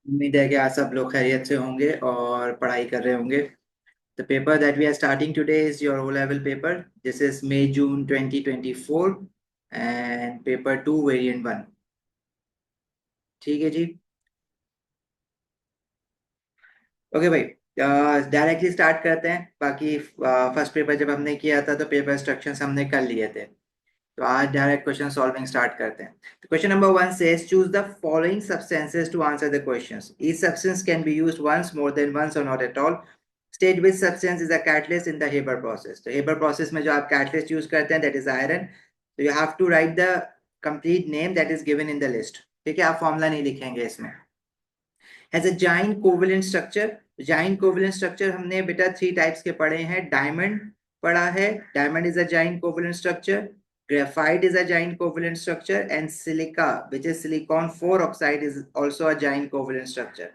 उम्मीद है कि आज सब लोग खैरियत से होंगे और पढ़ाई कर रहे होंगे। The paper that we are starting today is your O level paper. This is May June 2024 and paper 2 variant 1। ठीक है जी। ओके भाई, डायरेक्टली स्टार्ट करते हैं। बाकी फर्स्ट पेपर जब हमने किया था तो पेपर इंस्ट्रक्शंस हमने कर लिए थे, तो आज डायरेक्ट क्वेश्चन सॉल्विंग स्टार्ट करते हैं। तो question number 1 says choose the following substances to answer the questions. Each substance can be used once, more than once, or not at all. State which substance is a catalyst in the Haber process. तो Haber process में जो आप catalyst use करते हैं that is iron. So you have to write the complete name that is given in the list. ठीक है, आप formula नहीं लिखेंगे इसमें। Has a giant covalent structure. Giant covalent structure हमने बेटा 3 टाइप्स के पढ़े हैं। डायमंड पढ़ा है, diamond is a giant covalent structure. Graphite is a giant covalent structure and silica, which is silicon 4 oxide, is also a giant covalent structure.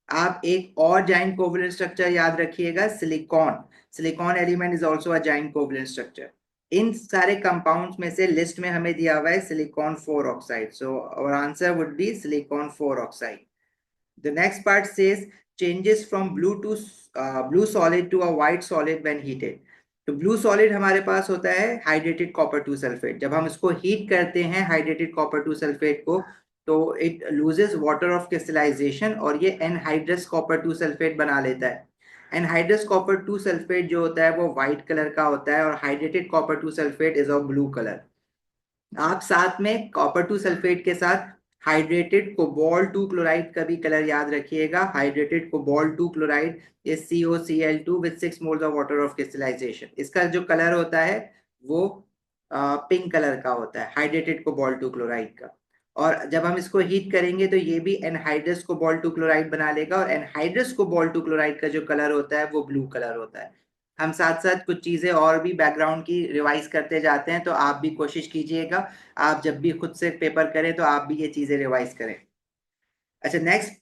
आप एक और giant covalent structure याद रखिएगा, silicon. Silicon element is also a giant covalent structure. इन सारे compounds में से list में हमें दिया हुआ है silicon 4 oxide, so our answer would be silicon 4 oxide. The next part says changes from blue to blue solid to a white solid when heated. तो blue solid हमारे पास होता है हाइड्रेटेड कॉपर टू सल्फेट। जब हम इसको heat करते हैं hydrated copper two sulphate को, तो it loses water of crystallisation और ये एनहाइड्रस कॉपर टू सल्फेट बना लेता है। एनहाइड्रस कॉपर टू सल्फेट जो होता है वो व्हाइट कलर का होता है और hydrated copper two sulphate is of blue colour. आप साथ में कॉपर टू सल्फेट के साथ हाइड्रेटेड कोबाल्ट टू क्लोराइड का भी कलर याद रखिएगा। Hydrated cobalt two chloride is COCl2 with 6 moles of water of crystallisation. इसका जो कलर होता है वो पिंक कलर का होता है, हाइड्रेटेड कोबाल्ट टू क्लोराइड का। और जब हम इसको हीट करेंगे तो ये भी एनहाइड्रस कोबाल्ट टू क्लोराइड बना लेगा और एनहाइड्रस कोबाल्ट टू क्लोराइड का जो कलर होता है वो ब्लू कलर होता है। हम साथ साथ कुछ चीजें और भी बैकग्राउंड की रिवाइज करते जाते हैं, तो आप भी कोशिश कीजिएगा, आप जब भी खुद से पेपर करें तो आप भी ये चीजें रिवाइज करें। अच्छा, next,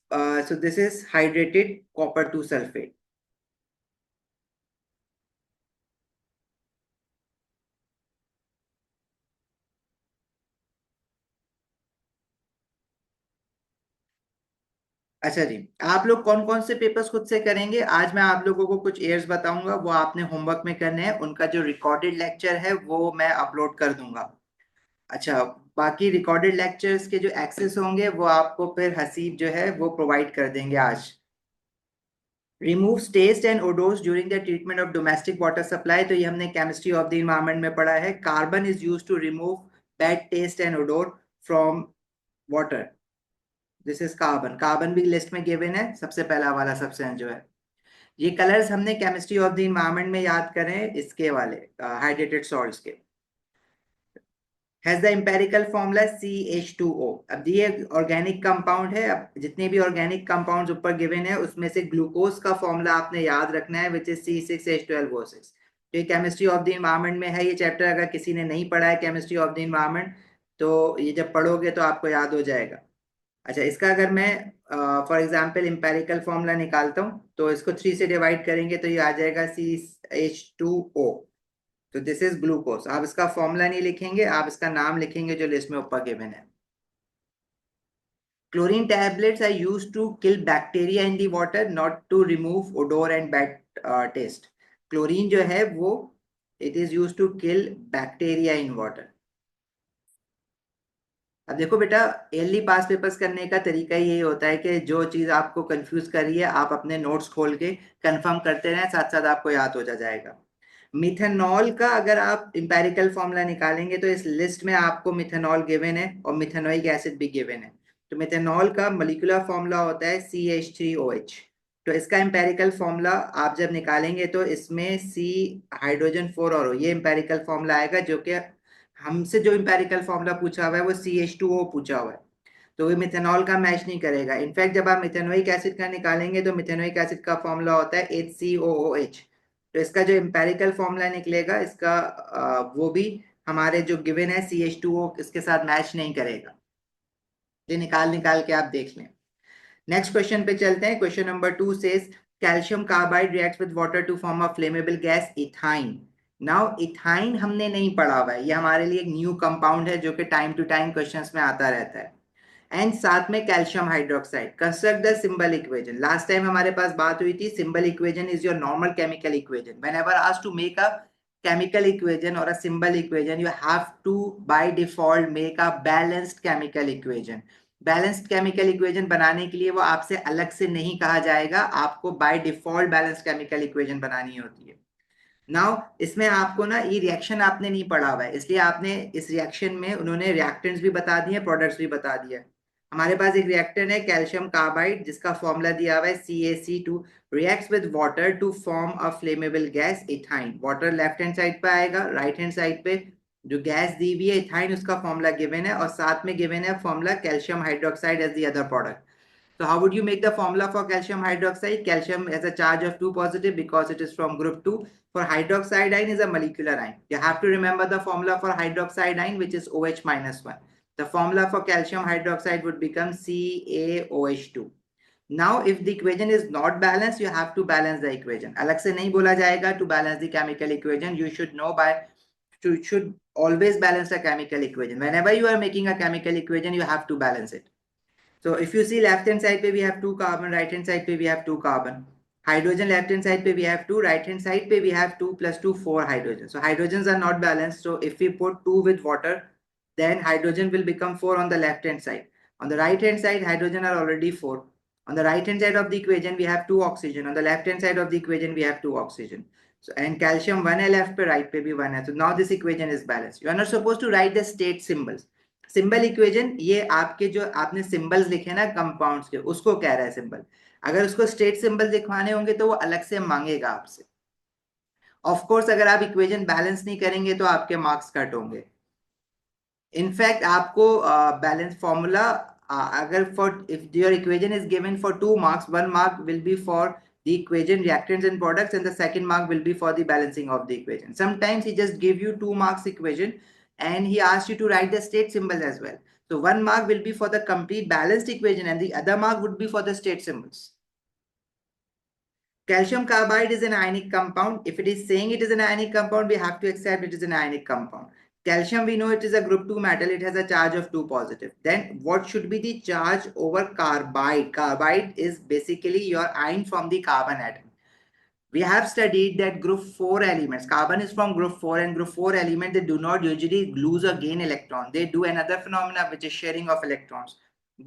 so this is hydrated copper two sulphate. अच्छा जी, आप लोग कौन कौन से पेपर्स खुद से करेंगे? आज मैं आप लोगों को कुछ एयर्स बताऊंगा, वो आपने होमवर्क में करने हैं। उनका जो रिकॉर्डेड लेक्चर है वो मैं अपलोड कर दूंगा। अच्छा, बाकी रिकॉर्डेड लेक्चर्स के जो एक्सेस होंगे वो आपको फिर हसीब जो है वो प्रोवाइड कर देंगे आज। Removes taste and odours during the treatment of domestic water supply. तो ये हमने केमिस्ट्री ऑफ द इन्वायरमेंट में पढ़ा है। Carbon is used to remove bad taste and odour from water. This is carbon. Carbon भी लिस्ट में given है, सबसे पहला वाला सब्सटेंस जो है। ये कलर्स हमने केमिस्ट्री ऑफ द इन्वायरमेंट में याद करें, इसके वाले हाइड्रेटेड सॉल्ट्स के। Has the empirical formula CH2O। अब ये ऑर्गेनिक कंपाउंड है। अब जितने भी ऑर्गेनिक कंपाउंड्स ऊपर गिवन है उसमें से ग्लूकोज का फॉर्मूला आपने याद रखना है, विच इज C6H12O6। तो ये केमिस्ट्री ऑफ द इन्वायरमेंट में है ये चैप्टर। अगर किसी ने नहीं पढ़ा है केमिस्ट्री ऑफ द इन्वायरमेंट तो ये जब पढ़ोगे तो आपको याद हो जाएगा। अच्छा, इसका अगर मैं फॉर एग्जाम्पल एम्पेरिकल फॉर्मूला निकालता हूँ तो इसको 3 से डिवाइड करेंगे तो ये आ जाएगा CH2O। तो दिस इज ग्लूकोज। आप इसका फॉर्मूला नहीं लिखेंगे, आप इसका नाम लिखेंगे जो लिस्ट में ऊपर गिवन है। Chlorine tablets are used to kill bacteria in the water, not to remove odour and bad taste. Chlorine जो है वो it is used to kill bacteria in water. अब देखो बेटा, एयरली पास पेपर्स करने का तरीका यही होता है कि जो चीज आपको कंफ्यूज कर रही है आप अपने नोट्स खोल के कंफर्म करते रहें, साथ साथ आपको याद हो जाएगा। मिथेनॉल का अगर आप इंपेरिकल फॉर्मूला निकालेंगे तो इस लिस्ट में आपको मिथेनॉल गिवन है और मिथेनोइक एसिड भी गिवन है। तो मिथेनॉल का मॉलिक्यूलर फॉर्मूला होता है CH3OH। तो इसका इंपेरिकल फॉर्मूला आप जब निकालेंगे तो इसमें C हाइड्रोजन 4 और O, ये इंपेरिकल फॉर्मूला आएगा। जो कि हमसे जो इंपेरिकल फॉर्मूला पूछा हुआ है वो CH2O पूछा हुआ है, तो ये मिथेनॉल का मैच नहीं करेगा। इनफैक्ट जब आप मिथेनोइक एसिड का निकालेंगे तो मिथेनोइक एसिड का फॉर्मूला होता है HCOOH। तो इसका जो एम्पेरिकल फॉर्मूला निकलेगा इसका वो भी हमारे जो गिवन है CH2O इसके साथ मैच नहीं करेगा। ये निकाल निकाल के आप देख लें। नेक्स्ट क्वेश्चन पे चलते हैं। Question number 2 says calcium carbide reacts with water to form a flammable gas ethyne. Now ethyne हमने नहीं पढ़ा हुआ है, ये हमारे लिए एक न्यू कंपाउंड है जो कि टाइम टू टाइम क्वेश्चंस में आता रहता है। एंड साथ में calcium hydroxide. Construct the symbol equation. Last time हमारे पास बात हुई थी, symbol equation is your normal chemical equation. Whenever asked to make a chemical equation or a symbol equation, you have to by default make a balanced chemical equation. Balanced chemical equation बनाने के लिए वो आपसे अलग से नहीं कहा जाएगा, आपको by default balanced chemical equation बनानी होती है। नाउ इसमें आपको ना ये रिएक्शन आपने नहीं पढ़ा हुआ है, इसलिए आपने इस रिएक्शन में उन्होंने रिएक्टेंट्स भी बता दिए, प्रोडक्ट्स भी बता दिया। हमारे पास एक रिएक्टेंट है कैल्शियम कार्बाइड, जिसका फॉर्मूला दिया हुआ है CaC2 reacts with water to form a flammable gas ethyne. Water left hand side पे आएगा, राइट हैंड साइड पे जो गैस दी हुई है इथाइन, उसका फॉर्मूला गिवन है, और साथ में गिवन है formula calcium hydroxide as the other product. So how would you make the formula for calcium hydroxide? Calcium has a charge of 2 positive because it is from group 2. For hydroxide ion is a molecular ion. You have to remember the formula for hydroxide ion, which is OH minus 1. The formula for calcium hydroxide would become CaOH2. Now, if the equation is not balanced, you have to balance the equation. अलग से नहीं बोला जाएगा to balance the chemical equation. You should know by should always balance the chemical equation. Whenever you are making a chemical equation, you have to balance it. So if you see left hand side pe we have 2 carbon, right hand side pe we have 2 carbon. Hydrogen left hand side pe we have 2, right hand side pe we have 2 plus 2 4 hydrogen. So hydrogens are not balanced. So if we put 2 with water, then hydrogen will become 4 on the left hand side. On the right hand side, hydrogen are already 4. On the right hand side of the equation, we have 2 oxygen. On the left hand side of the equation, we have 2 oxygen. So and calcium 1 है left पे, right पे भी 1 है. So now this equation is balanced. You are not supposed to write the state symbols. Symbol equation ये आपके जो आपने symbols लिखे ना कंपाउंड्स के, उसको कह रहा है सिंबल। अगर उसको स्टेट सिंबल दिखवाने होंगे तो वो अलग से मांगेगा आपसे। ऑफ कोर्स अगर आप इक्वेशन बैलेंस नहीं करेंगे तो आपके मार्क्स कट होंगे। इनफैक्ट आपको बैलेंस फॉर्मूला अगर for if your equation is given for 2 marks, 1 mark will be for the equation reactants and products, and the second mark will be for the balancing of the equation. Sometimes he just give you 2 marks equation and he asks you to write the state symbols as well. So 1 mark will be for the complete balanced equation and the other mark would be for the state symbols. Calcium carbide is an ionic compound. If it is saying it is an ionic compound, we have to accept it is an ionic compound. Calcium, we know it is a group 2 metal. It has a charge of 2 positive. Then what should be the charge over carbide? Carbide is basically your ion from the carbon atom. We have studied that group 4 elements, carbon is from group 4, and group 4 element, they do not usually lose or gain electron. They do another phenomena which is sharing of electrons.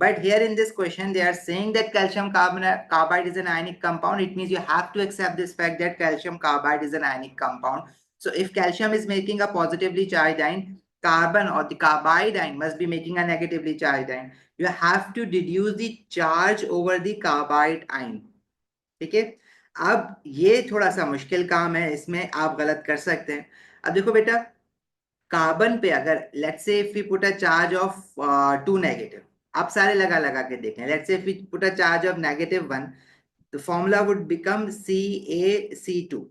But here in this question, they are saying that calcium carbide is an ionic compound. It means you have to accept this fact that calcium carbide is an ionic compound. So if calcium is making a positively charged ion, carbon or the carbide ion must be making a negatively charged ion. You have to deduce the charge over the carbide ion. Okay? अब ये थोड़ा सा मुश्किल काम है, इसमें आप गलत कर सकते हैं। अब देखो बेटा, कार्बन पे अगर let's say if we put a charge of 2 negative, आप सारे लगा लगा के देखें, let's say if we put a charge of -1, the formula would become CaC2।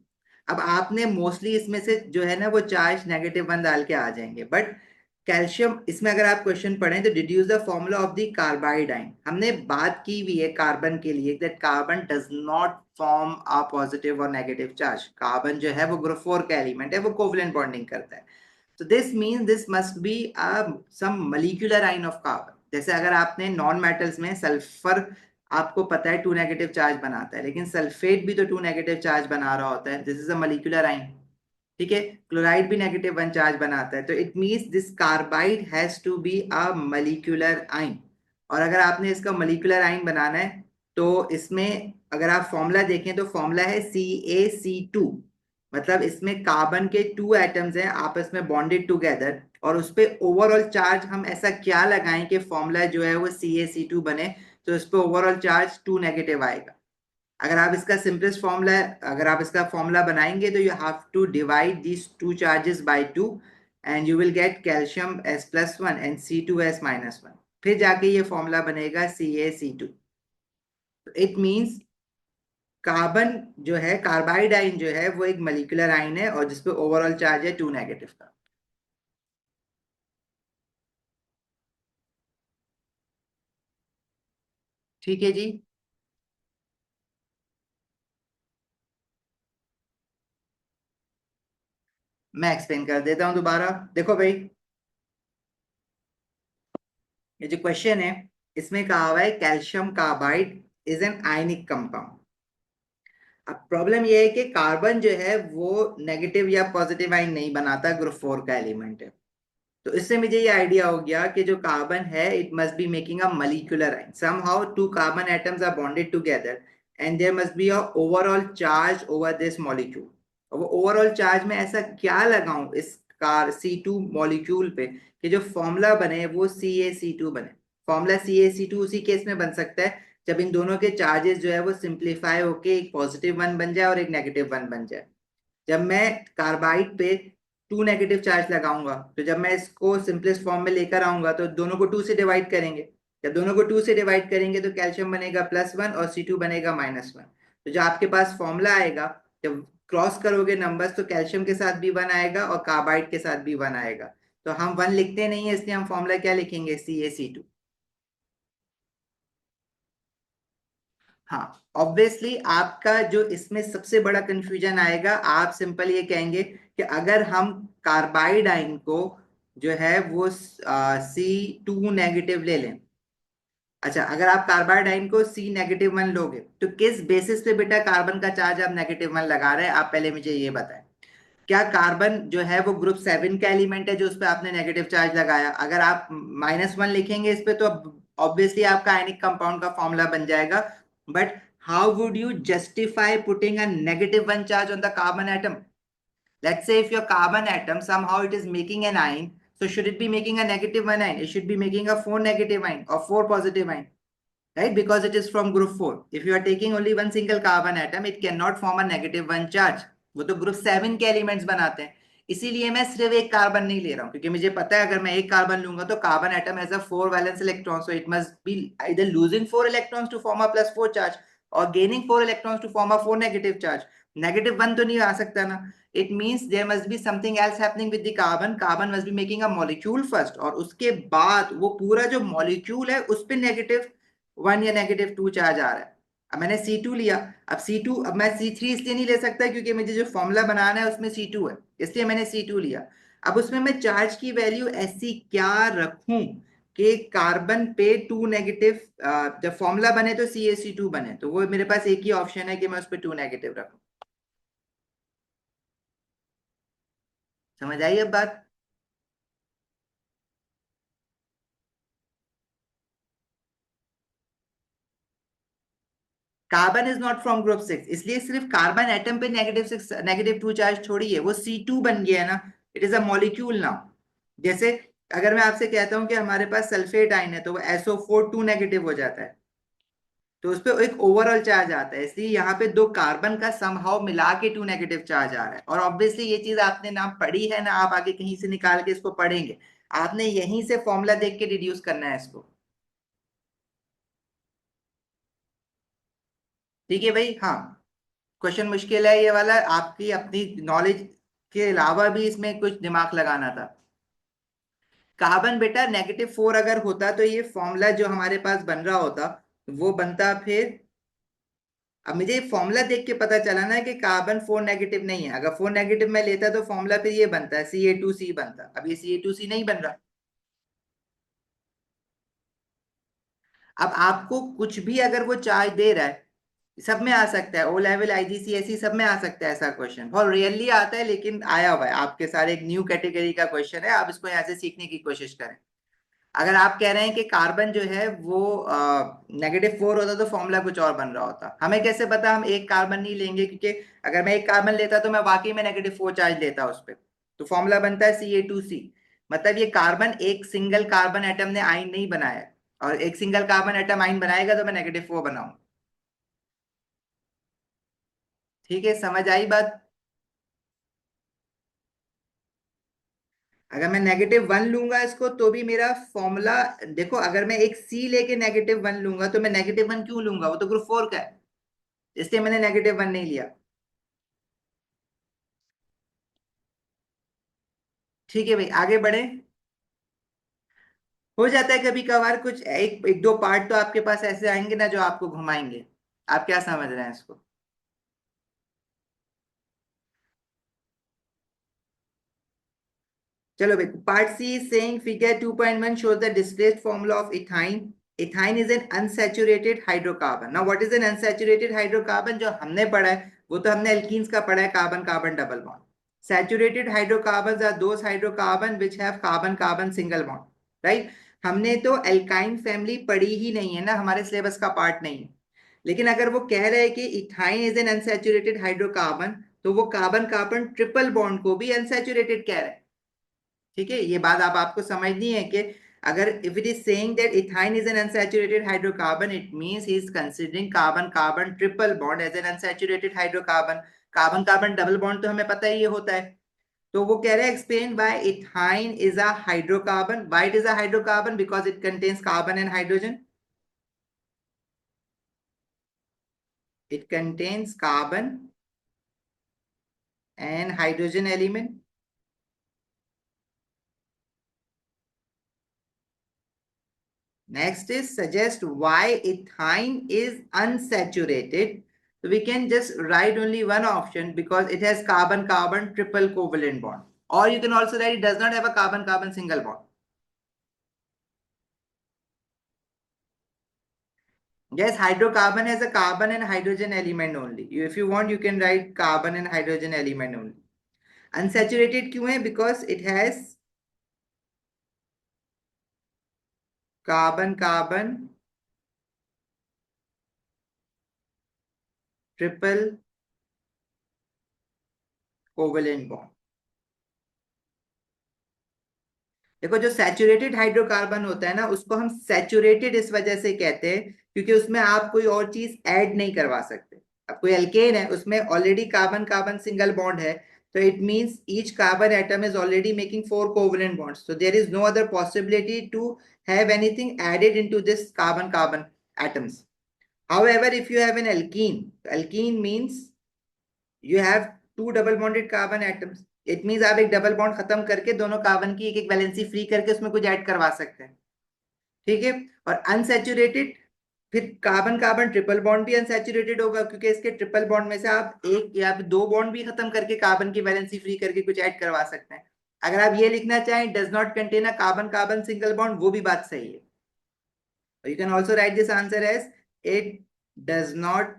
अब आपने मोस्टली इसमें से जो है ना वो चार्ज -1 डाल के आ जाएंगे, बट कैल्शियम इसमें अगर आप क्वेश्चन पढ़ें तो deduce the formula of the carbide ion, हमने बात की हुई है कार्बन के लिए that carbon does not form a positive और नेगेटिव चार्ज। कार्बन जो है वो ग्रुप 4 का एलिमेंट है, वो कोवलेंट बॉन्डिंग करता है। So this means this must be some molecular ion of carbon. जैसे अगर आपने नॉन मेटल्स में सल्फर, आपको पता है 2 नेगेटिव चार्ज बनाता है, लेकिन सल्फेट भी तो 2 नेगेटिव चार्ज बना रहा होता है, this is a molecular ion. ठीक है, क्लोराइड भी -1 चार्ज बनाता है, तो it means this carbide has to be a molecular ion. और अगर आपने इसका मोलिकुलर आयन बनाना है तो इसमें अगर आप फॉर्मूला देखें तो फॉर्मूला है CaC2, मतलब इसमें कार्बन के 2 एटम्स हैं आपस में बॉन्डेड टुगेदर, और उस पे ओवरऑल चार्ज हम ऐसा क्या लगाएं कि फॉर्मूला जो है वो CaC2 बने, तो इस पे ओवरऑल चार्ज 2 नेगेटिव आएगा। अगर आप इसका सिंपलेस्ट फॉर्मूला, अगर आप इसका फॉर्मूला बनाएंगे तो you have to divide these 2 charges by 2 and you will get calcium S+1 and C2S-1, फिर जाके ये फॉर्मूला बनेगा CaC2। इट मींस कार्बन जो है, कार्बाइड आयन जो है वो एक मोलिकुलर आयन है और जिसपे ओवरऑल चार्ज है 2 नेगेटिव का। ठीक है जी, मैं एक्सप्लेन कर देता हूं दोबारा। देखो भाई, ये जो क्वेश्चन है इसमें कहा हुआ है calcium carbide is an ionic compound. अब प्रॉब्लम यह है कि कार्बन जो है वो नेगेटिव या पॉजिटिव आयन नहीं बनाता, ग्रुप 4 का एलिमेंट है। तो इससे मुझे ये आइडिया हो गया कि जो कार्बन है it must be making a molecular ion, somehow two carbon atoms are bonded together and there must be a overall charge over this molecule. और वो ओवरऑल चार्ज में ऐसा क्या लगाऊं इस कार C2 मॉलिक्यूल पे कि जो फॉर्मूला बने वो CaC2 बने। फॉर्मूला CaC2 उसी केस में बन सकता है जब इन दोनों के चार्जेस जो है वो सिंप्लीफाई होके एक पॉजिटिव वन बन जाए और एक नेगेटिव वन बन जाए। जब मैं कार्बाइड पे 2 नेगेटिव चार्ज लगाऊंगा तो जब मैं इसको सिंपलेस्ट फॉर्म में लेकर आऊंगा तो दोनों को 2 से डिवाइड करेंगे। जब दोनों को 2 से डिवाइड करेंगे तो कैल्शियम बनेगा +1 और C2 बनेगा -1। तो जो आपके पास फॉर्मूला आएगा, जब क्रॉस करोगे नंबर्स तो कैल्शियम के साथ भी 1 आएगा और कार्बाइड के साथ भी 1 आएगा। तो हम 1 लिखते नहीं है, इसलिए हम फॉर्मूला क्या लिखेंगे, CaC2। हाँ, ऑब्वियसली आपका जो इसमें सबसे बड़ा कंफ्यूजन आएगा, आप सिंपल ये कहेंगे कि अगर हम कार्बाइड आयन को जो है वो C2 नेगेटिव ले लें। अच्छा, अगर आप कार्बाइड आयन को C-1 लोगे तो किस बेसिस पे बेटा कार्बन का चार्ज आप -1 लगा रहे हैं, आप पहले मुझे ये बताएं। क्या कार्बन जो है वो ग्रुप 7 का एलिमेंट है जो उस पर आपने नेगेटिव चार्ज लगाया? अगर आप -1 लिखेंगे इस पे तो ऑब्वियसली आपका आयनिक कंपाउंड का फॉर्मूला बन जाएगा। But how would you justify putting a -1 charge on the carbon atom? Let's say if your carbon atom somehow it is making an ion, so should it be making a -1 ion? It should be making a 4 negative ion or 4 positive ion, right? Because it is from group 4. If you are taking only one single carbon atom, it cannot form a -1 charge. वो तो group 7 के elements बनाते हैं। इसीलिए मैं सिर्फ एक carbon नहीं ले रहा हूँ, क्योंकि मुझे पता है अगर मैं एक कार्बन लूंगा तो carbon atom has a 4 valence electron, so it must B either losing 4 electrons to form a +4 charge or gaining 4 electrons to form a 4 negative charge. -1 तो नहीं आ सकता ना। It means there must be something else happening with the carbon. Carbon must be making a molecule first और उसके बाद वो पूरा जो मॉलिक्यूल है उस पर -1 या -2 चार्ज आ रहा है। अब मैंने C2 लिया, अब C2, अब मैं C3 इसलिए नहीं ले सकता क्योंकि मुझे जो फॉर्मूला बनाना है उसमें C2 है, इसलिए मैंने C2 लिया। अब उसमें मैं चार्ज की वैल्यू ऐसी क्या रखूं कि कार्बन पे 2 नेगेटिव, जब फॉर्मूला बने तो CaC2 बने, तो वो मेरे पास एक ही ऑप्शन है कि मैं उस पर 2 नेगेटिव रखूं। समझ आई अब बात? Carbon is not from group 6, इसलिए सिर्फ कार्बन एटम पे -6 -2 चार्ज छोड़िए, वो C2 बन गया है ना। It is a molecule now. जैसे अगर मैं आपसे कहता हूं कि हमारे पास सल्फेट आयन है तो वो SO4 2 नेगेटिव हो जाता है, तो उस पर एक ओवरऑल चार्ज आता है, इसलिए यहाँ पे दो कार्बन का समहाउ मिला के 2 नेगेटिव चार्ज आ रहा है। और ऑब्वियसली ये चीज आपने ना पढ़ी है ना आप आगे कहीं से निकाल के इसको पढ़ेंगे, आपने यहीं से फॉर्मूला देख के डिड्यूस करना है इसको। ठीक है भाई? हाँ, क्वेश्चन मुश्किल है ये वाला, आपकी अपनी नॉलेज के अलावा भी इसमें कुछ दिमाग लगाना था। कार्बन बेटा -4 अगर होता तो ये फॉर्मूला जो हमारे पास बन रहा होता वो बनता फिर। अब मुझे फॉर्मूला देख के पता चला ना कि कार्बन 4 नेगेटिव नहीं है, अगर 4 नेगेटिव में लेता तो फॉर्मूला फिर ये बनता है Ca2C बनता, अब ये Ca2C नहीं बन रहा। अब आपको कुछ भी अगर वो चार्ज दे रहा है, सब में आ सकता है, O लेवल IGCSE सब में आ सकता है ऐसा क्वेश्चन, बहुत रेयरली आता है लेकिन आया हुआ है आपके सारे, एक न्यू कैटेगरी का क्वेश्चन है, आप इसको यहाँ से सीखने की कोशिश करें। अगर आप कह रहे हैं कि कार्बन जो है वो -4 होता तो फॉर्मूला कुछ और बन रहा होता, हमें कैसे पता? हम एक कार्बन नहीं लेंगे, क्योंकि अगर मैं एक कार्बन लेता तो मैं वाकई में -4 चार्ज लेता उस पर, तो फॉर्मूला बनता है Ca2C। मतलब ये कार्बन एक सिंगल कार्बन एटम ने आयन नहीं बनाया है, और एक सिंगल कार्बन एटम आयन बनाएगा तो मैं -4 बनाऊं। ठीक है, समझ आई बात? अगर मैं -1 लूंगा इसको तो भी मेरा फॉर्मूला, देखो अगर मैं एक C लेके -1 लूंगा तो मैं -1 क्यों लूंगा, वो तो ग्रुप 4 का है, इसलिए मैंने -1 नहीं लिया। ठीक है भाई, आगे बढ़े। हो जाता है कभी कभार कुछ एक एक दो पार्ट तो आपके पास ऐसे आएंगे ना जो आपको घुमाएंगे। आप क्या समझ रहे हैं इसको? चलो भाई, part C is saying figure 2.1 shows the displaced formula of ethyne ethyne is an unsaturated hydrocarbon. Now what is an unsaturated hydrocarbon? जो हमने पढ़ा है वो तो हमने एल्कीन्स का पढ़ा है, carbon carbon double bond. Saturated hydrocarbons are those hydrocarbon which have carbon carbon single bond, right. हमने तो एल्काइन फैमिली पढ़ी ही नहीं है ना, हमारे सिलेबस का पार्ट नहीं है। लेकिन अगर वो कह रहे हैं कि ethyne is an unsaturated hydrocarbon, तो वो कार्बन कार्बन ट्रिपल बॉन्ड को भी अनसैचुरेटेड कह रहे हैं। ठीक है, ये बात आप आपको समझनी है कि अगर if it is saying that ethyne is an unsaturated hydrocarbon, it means he is considering carbon carbon triple bond as an unsaturated hydrocarbon. Carbon carbon double bond तो हमें पता ही ये होता है। तो वो कह रहे हैं explain why ethyne is a hydrocarbon. Why it is a hydrocarbon? Because it contains carbon and hydrogen. It contains carbon and hydrogen element. Next is suggest why ethyne is unsaturated. So we can just write only one option because it has carbon-carbon triple covalent bond. Or you can also write it does not have a carbon-carbon single bond. Yes, hydrocarbon has a carbon and hydrogen element only. If you want, you can write carbon and hydrogen element only. Unsaturated क्यों है? Because it has carbon-carbon triple covalent bond. देखो, जो saturated hydrocarbon होता है ना, उसको हम saturated इस वजह से कहते हैं क्योंकि उसमें आप कोई और चीज ऐड नहीं करवा सकते। अब कोई एल्केन है, उसमें already carbon carbon single bond है, तो it means each carbon atom is already making four covalent bonds, so there is no other possibility to have anything added into this carbon carbon atoms. However, if you have an alkene, alkene means you have two double bonded carbon atoms. It means आप एक double bond खत्म करके दोनों carbon की एक एक valency free करके उसमें कुछ ऐड करवा सकते हैं। ठीक है, और अनसैचुरेटेड, फिर कार्बन कार्बन ट्रिपल बॉन्ड भी अनसैचुरेटेड होगा क्योंकि इसके ट्रिपल बॉन्ड में से आप एक या फिर दो बॉन्ड भी खत्म करके कार्बन की वैलेंसी फ्री करके कुछ ऐड करवा सकते हैं। अगर आप ये लिखना चाहें does not contain a carbon carbon single bond, वो भी बात सही है। You can also write this answer as it does not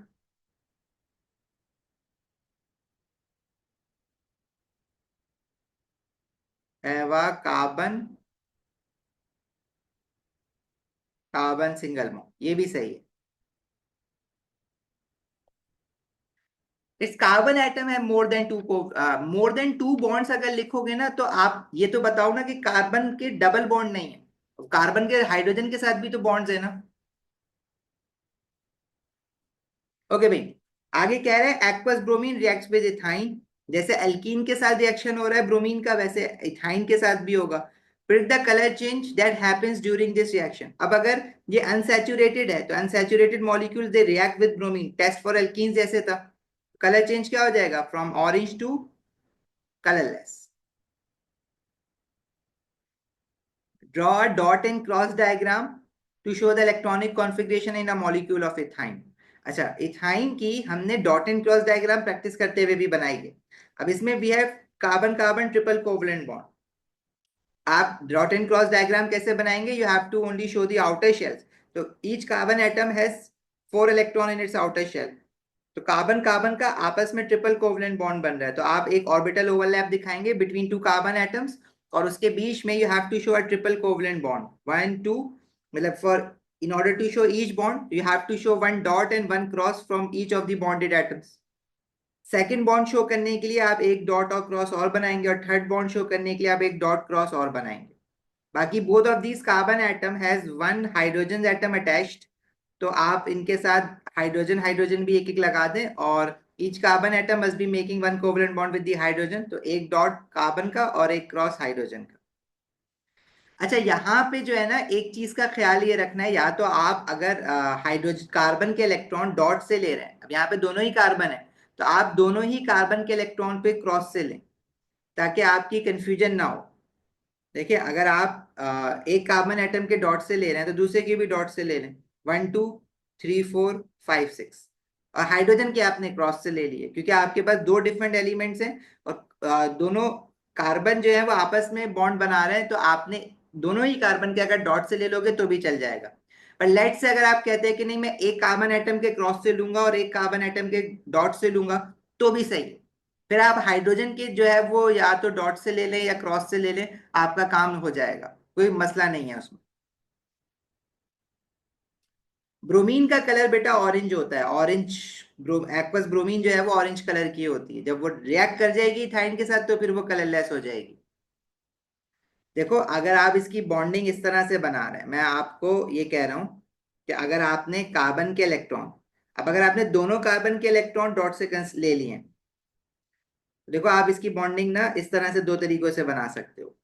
have a carbon carbon single bond, ये भी सही है। इट्स कार्बन एटम है मोर देन टू को, मोर देन टू बॉन्ड्स अगर लिखोगे ना तो आप ये तो बताओ ना कि कार्बन के डबल बॉन्ड नहीं है, कार्बन के हाइड्रोजन के साथ भी तो बॉन्ड्स है ना। ओके भाई, आगे कह रहे हैं aqueous bromine reacts with ethyne. जैसे एल्कीन के साथ रिएक्शन हो रहा है ब्रोमीन का, वैसे इथाइन के साथ भी होगा। Predict the colour change that happens during this reaction. अब अगर ये अनसैचुरेटेड है तो unsaturated molecule they react with bromine, test for alkene जैसे था। कलर चेंज क्या हो जाएगा? From orange to colourless. Draw a dot and cross diagram to show the electronic configuration in a molecule of ethyne. अच्छा, ethyne की हमने dot and cross diagram practice करते हुए भी बनाई है। अब इसमें we have carbon carbon triple covalent bond. आप डॉट एंड क्रॉस डायग्राम कैसे बनाएंगे? You have to only show the outer shells. तो each carbon atom has four electron in its outer shell. तो कार्बन कार्बन का आपस में triple covalent bond बन रहा है, तो आप एक ऑर्बिटल ओवरलैप दिखाएंगे बिटवीन टू कार्बन एटम्स और उसके बीच में you have to show a triple covalent bond one two, मतलब for in order to show each bond you have to show one dot and one cross from each of the bonded atoms. Second bond show करने के लिए आप एक dot और cross और बनाएंगे और थर्ड बॉन्ड शो करने के लिए आप एक डॉट क्रॉस और बनाएंगे। बाकी both of these carbon atom has one hydrogen atom attached, तो आप इनके साथ हाइड्रोजन हाइड्रोजन भी एक एक लगा दें और each carbon atom must be making one covalent bond with the hydrogen, तो एक डॉट कार्बन का और एक क्रॉस हाइड्रोजन का। अच्छा, यहाँ पे जो है ना एक चीज का ख्याल ये रखना है, या तो आप अगर हाइड्रोजन कार्बन के इलेक्ट्रॉन डॉट से ले रहे हैं, अब यहाँ पे दोनों ही कार्बन है, तो आप दोनों ही कार्बन के इलेक्ट्रॉन पे क्रॉस से लें ताकि आपकी कंफ्यूजन ना हो। देखिए, अगर आप एक कार्बन एटम के डॉट से ले रहे हैं तो दूसरे के भी डॉट से ले लें, 1 2 3 4 5 6। और हाइड्रोजन के आपने क्रॉस से ले लिए क्योंकि आपके पास दो डिफरेंट एलिमेंट्स हैं और दोनों कार्बन जो है वो आपस में बॉन्ड बना रहे हैं, तो आपने दोनों ही कार्बन के अगर डॉट से ले लोगे तो भी चल जाएगा। पर लेट से अगर आप कहते हैं कि नहीं मैं एक कार्बन एटम के क्रॉस से लूंगा और एक कार्बन एटम के डॉट से लूंगा, तो भी सही है। फिर आप हाइड्रोजन के जो है वो या तो डॉट से ले लें या क्रॉस से ले लें, आपका काम हो जाएगा, कोई मसला नहीं है उसमें। ब्रोमीन का कलर बेटा ऑरेंज होता है, ऑरेंज। एक्वस ब्रोमीन जो है वो ऑरेंज कलर की होती है, जब वो रिएक्ट कर जाएगी इथाइन के साथ तो फिर वो कलरलेस हो जाएगी। देखो अगर आप इसकी बॉन्डिंग इस तरह से बना रहे हैं, मैं आपको ये कह रहा हूं कि अगर आपने कार्बन के इलेक्ट्रॉन, अब अगर आपने दोनों कार्बन के इलेक्ट्रॉन डॉट से ले लिए हैं, तो देखो आप इसकी बॉन्डिंग ना इस तरह से दो तरीकों से बना सकते हो।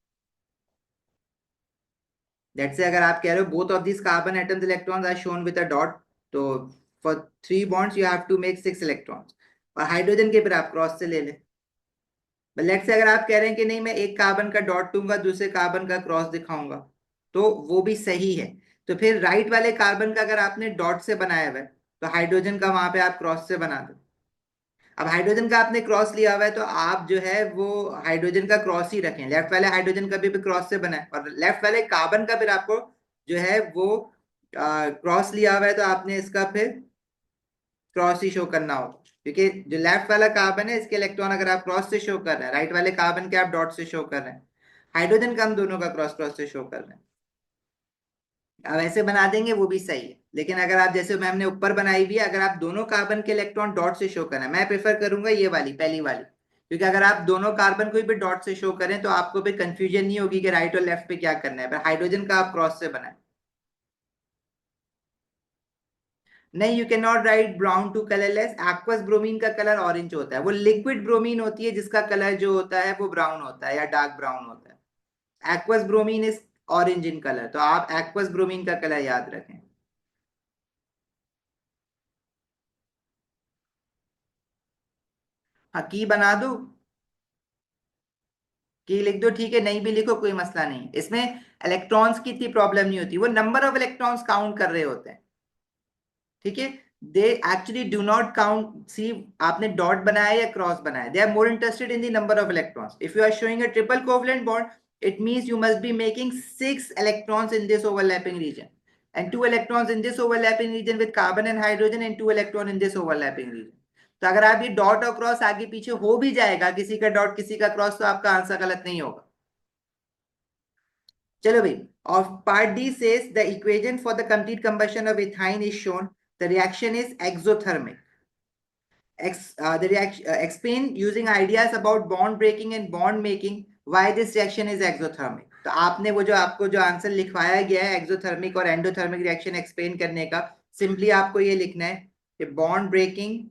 लेट्स से अगर आप कह रहे हो both of this carbon atoms electrons are shown with a dot, तो for 3 bonds you have to make 6 electrons. और हाइड्रोजन के फिर आप क्रॉस से ले लें। लेट्स से अगर आप कह रहे हैं कि नहीं मैं एक कार्बन का डॉट दूंगा दूसरे कार्बन का क्रॉस दिखाऊंगा, तो वो भी सही है। तो फिर राइट वाले कार्बन का अगर आपने डॉट से बनाया हुआ है, तो हाइड्रोजन का वहां पे आप क्रॉस से बना दो। अब हाइड्रोजन का आपने क्रॉस लिया हुआ है तो आप जो है वो हाइड्रोजन का क्रॉस ही रखें, लेफ्ट वाले हाइड्रोजन का भी क्रॉस से बना है, और लेफ्ट वाले कार्बन का फिर आपको जो है वो क्रॉस लिया हुआ है तो आपने इसका फिर क्रॉस ही शो करना होगा, क्योंकि जो लेफ्ट वाला कार्बन है इसके इलेक्ट्रॉन अगर आप क्रॉस से शो कर रहे हैं, राइट वाले कार्बन के आप डॉट से शो कर रहे हैं, हाइड्रोजन का हम दोनों का क्रॉस क्रॉस से शो कर रहे हैं। अब ऐसे बना देंगे वो भी सही है, लेकिन अगर आप जैसे मैम ने ऊपर बनाई हुई है, अगर आप दोनों कार्बन के इलेक्ट्रॉन डॉट से शो करें, मैं प्रेफर करूंगा ये वाली पहली वाली, क्योंकि अगर आप दोनों कार्बन को भी डॉट से शो करें तो आपको भी कंफ्यूजन नहीं होगी कि राइट और लेफ्ट पे क्या करना है। पर हाइड्रोजन का आप क्रॉस से बनाए। नहीं, you can not write brown to colourless. Aqueous bromine का कलर ऑरेंज होता है, वो लिक्विड ब्रोमीन होती है जिसका कलर जो होता है वो ब्राउन होता है या डार्क ब्राउन होता है। Aqueous bromine is orange in colour, तो आप एक्वस ब्रोमीन का कलर याद रखें। हाँ की बना दो, की लिख दो, ठीक है, नहीं भी लिखो कोई मसला नहीं, इसमें इलेक्ट्रॉन्स की इतनी प्रॉब्लम नहीं होती, वो नंबर ऑफ इलेक्ट्रॉन्स काउंट कर रहे होते हैं। ठीक है, they actually do not count, see आपने डॉट बनाया या क्रॉस बनाया, they are more interested in the number of electrons. If you are showing a triple covalent bond, it means you must be making 6 electrons in this overlapping region, and 2 electrons in this overlapping region with carbon and hydrogen, and 2 electron in this overlapping region। तो अगर आप ये dot और cross आगे पीछे हो भी जाएगा, किसी का डॉट किसी का क्रॉस, तो आपका आंसर गलत नहीं होगा। चलो भाई, और part D says the equation for the complete combustion of ethyne is shown, the reaction is exothermic. The reaction explain using ideas about bond breaking and bond making why this reaction is exothermic। तो आपने वो जो आपको जो answer लिखवाया गया है exothermic और एंडोथर्मिक रिएक्शन एक्सप्लेन करने का, सिंपली आपको ये लिखना है कि बॉन्ड ब्रेकिंग,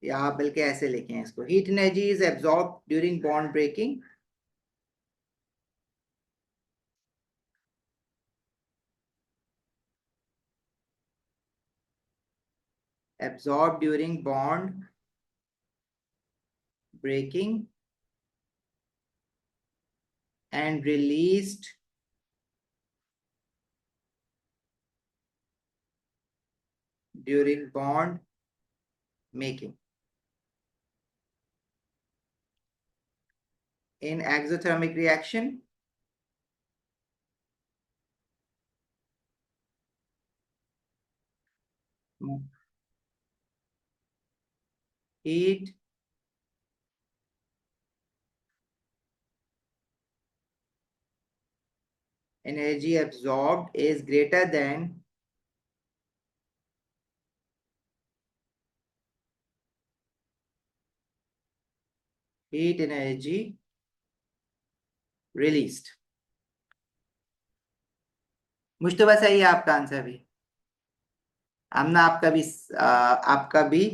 या आप बल्कि ऐसे लिखें इसको, heat energy is absorb during bond breaking, absorbed during bond breaking and released during bond making। In exothermic reaction, heat energy absorbed is greater than heat energy released। Mushtaba सही है आपका आंसर भी, आमना आपका भी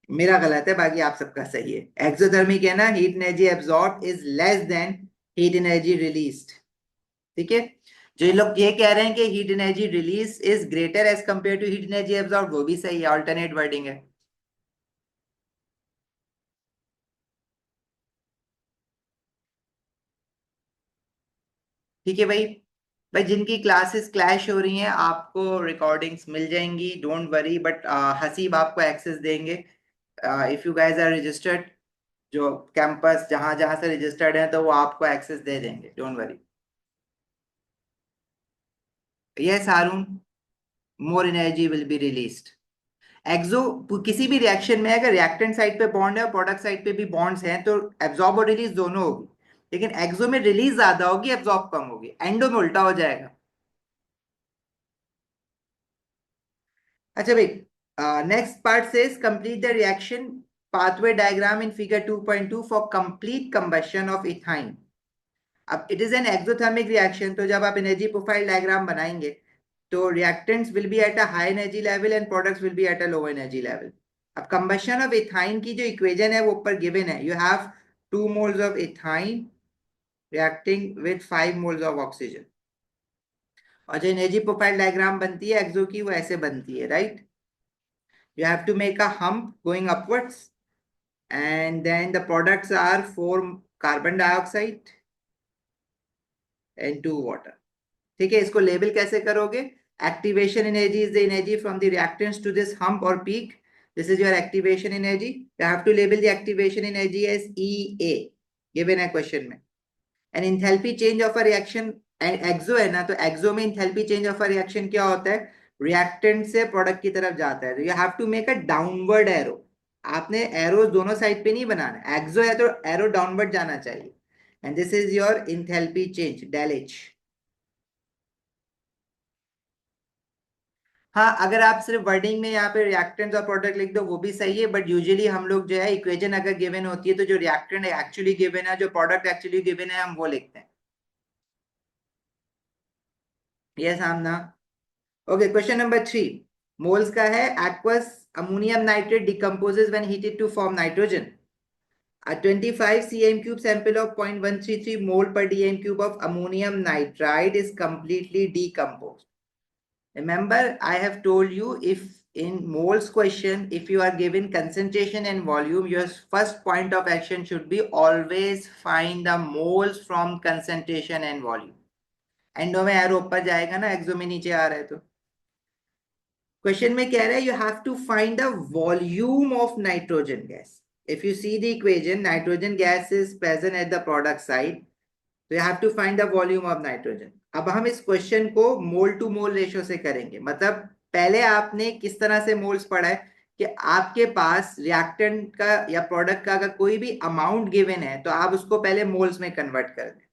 मेरा गलत है, बाकी आप सबका सही है। एक्सोथर्मिक है ना, heat energy absorb is less than heat energy released. ठीक है, जो लोग ये कह रहे हैं कि heat energy release is greater as compare to heat energy absorb, वो भी सही है, ऑल्टरनेट वर्डिंग है। ठीक है भाई, भाई जिनकी क्लासेस क्लैश हो रही हैं आपको रिकॉर्डिंग्स मिल जाएंगी, डोंट वरी, बट हसीब आपको एक्सेस देंगे if you guys are registered. जो कैंपस जहां जहां से रजिस्टर्ड है तो वो आपको एक्सेस दे देंगे, don't worry. Yes Haroon, more energy will be released. Exo, किसी भी रिएक्शन में अगर रिएक्टेंट साइड पे बॉन्ड है और प्रोडक्ट साइड पे भी बॉन्ड्स हैं तो एब्जॉर्ब और रिलीज दोनों होगी, लेकिन एक्सो में रिलीज ज्यादा होगी, एब्जॉर्ब कम होगी, एंडो में उल्टा हो जाएगा। अच्छा भाई, next part says complete the reaction pathway diagram in figure 2.2 for complete combustion of ethyne। अब it is an exothermic reaction, तो जब आप एनर्जी प्रोफाइल डायग्राम बनाएंगे तो reactants will be at a high energy level and products will be at a low energy level. अब combustion of ethyne की जो equation है वो ऊपर गिवन है, you have 2 moles of ethyne reacting with 5 moles of oxygen. और जो energy profile diagram बनती है एक्सो की वो ऐसे बनती है, right? You have to make a hump going upwards and then the products are 4 carbon dioxide and 2 water। ठीक है, इसको लेबल कैसे करोगे? Activation energy is the energy from the reactants to this hump और peak, this is your activation energy. You have to label the activation energy as EA, given है question में। And enthalpy change of a reaction, exo है ना, तो exo में enthalpy change of a reaction क्या होता है? रिएक्टेंट से प्रोडक्ट की तरफ जाता है, तो you have to make a downward arrow. आपने एरो दोनों साइड पे नहीं बनाना, एक्सो है तो एरो डाउनवर्ड जाना चाहिए। And this is your enthalpy change, del H. हाँ, अगर आप सिर्फ वर्डिंग में यहाँ पे रिएक्टेंट और प्रोडक्ट लिख दो वो भी सही है, बट यूजुअली हम लोग जो है इक्वेशन अगर गिवन होती है तो जो रिएक्टेंट एक्चुअली गिवन है, जो प्रोडक्ट एक्चुअली गिवन है, हम वो लिखते हैं। Yes Amna. Okay, question number 3 moles का है। Aqueous ammonium nitrate decomposes when heated to form nitrogen. A 25 cm cube sample of 0.133 mole per dm cube of ammonium nitride is completely decomposed। Remember, I have told you, if in moles question, if you are given concentration and volume, your first point of action should be always find the moles from concentration and volume। Endo में arrow ऊपर जाएगा ना, एक्सो में नीचे आ रहा है तो। Question में कह रहा है you have to find the volume of nitrogen gas. If you see the equation, nitrogen gas is present at the product side, तो you have to find the volume of nitrogen. अब हम इस question को मोल to mole ratio से करेंगे, मतलब पहले आपने किस तरह से मोल्स पढ़ा है कि आपके पास रिएक्टेंट का या प्रोडक्ट का अगर कोई भी अमाउंट गिवन है तो आप उसको पहले मोल्स में कन्वर्ट कर दें।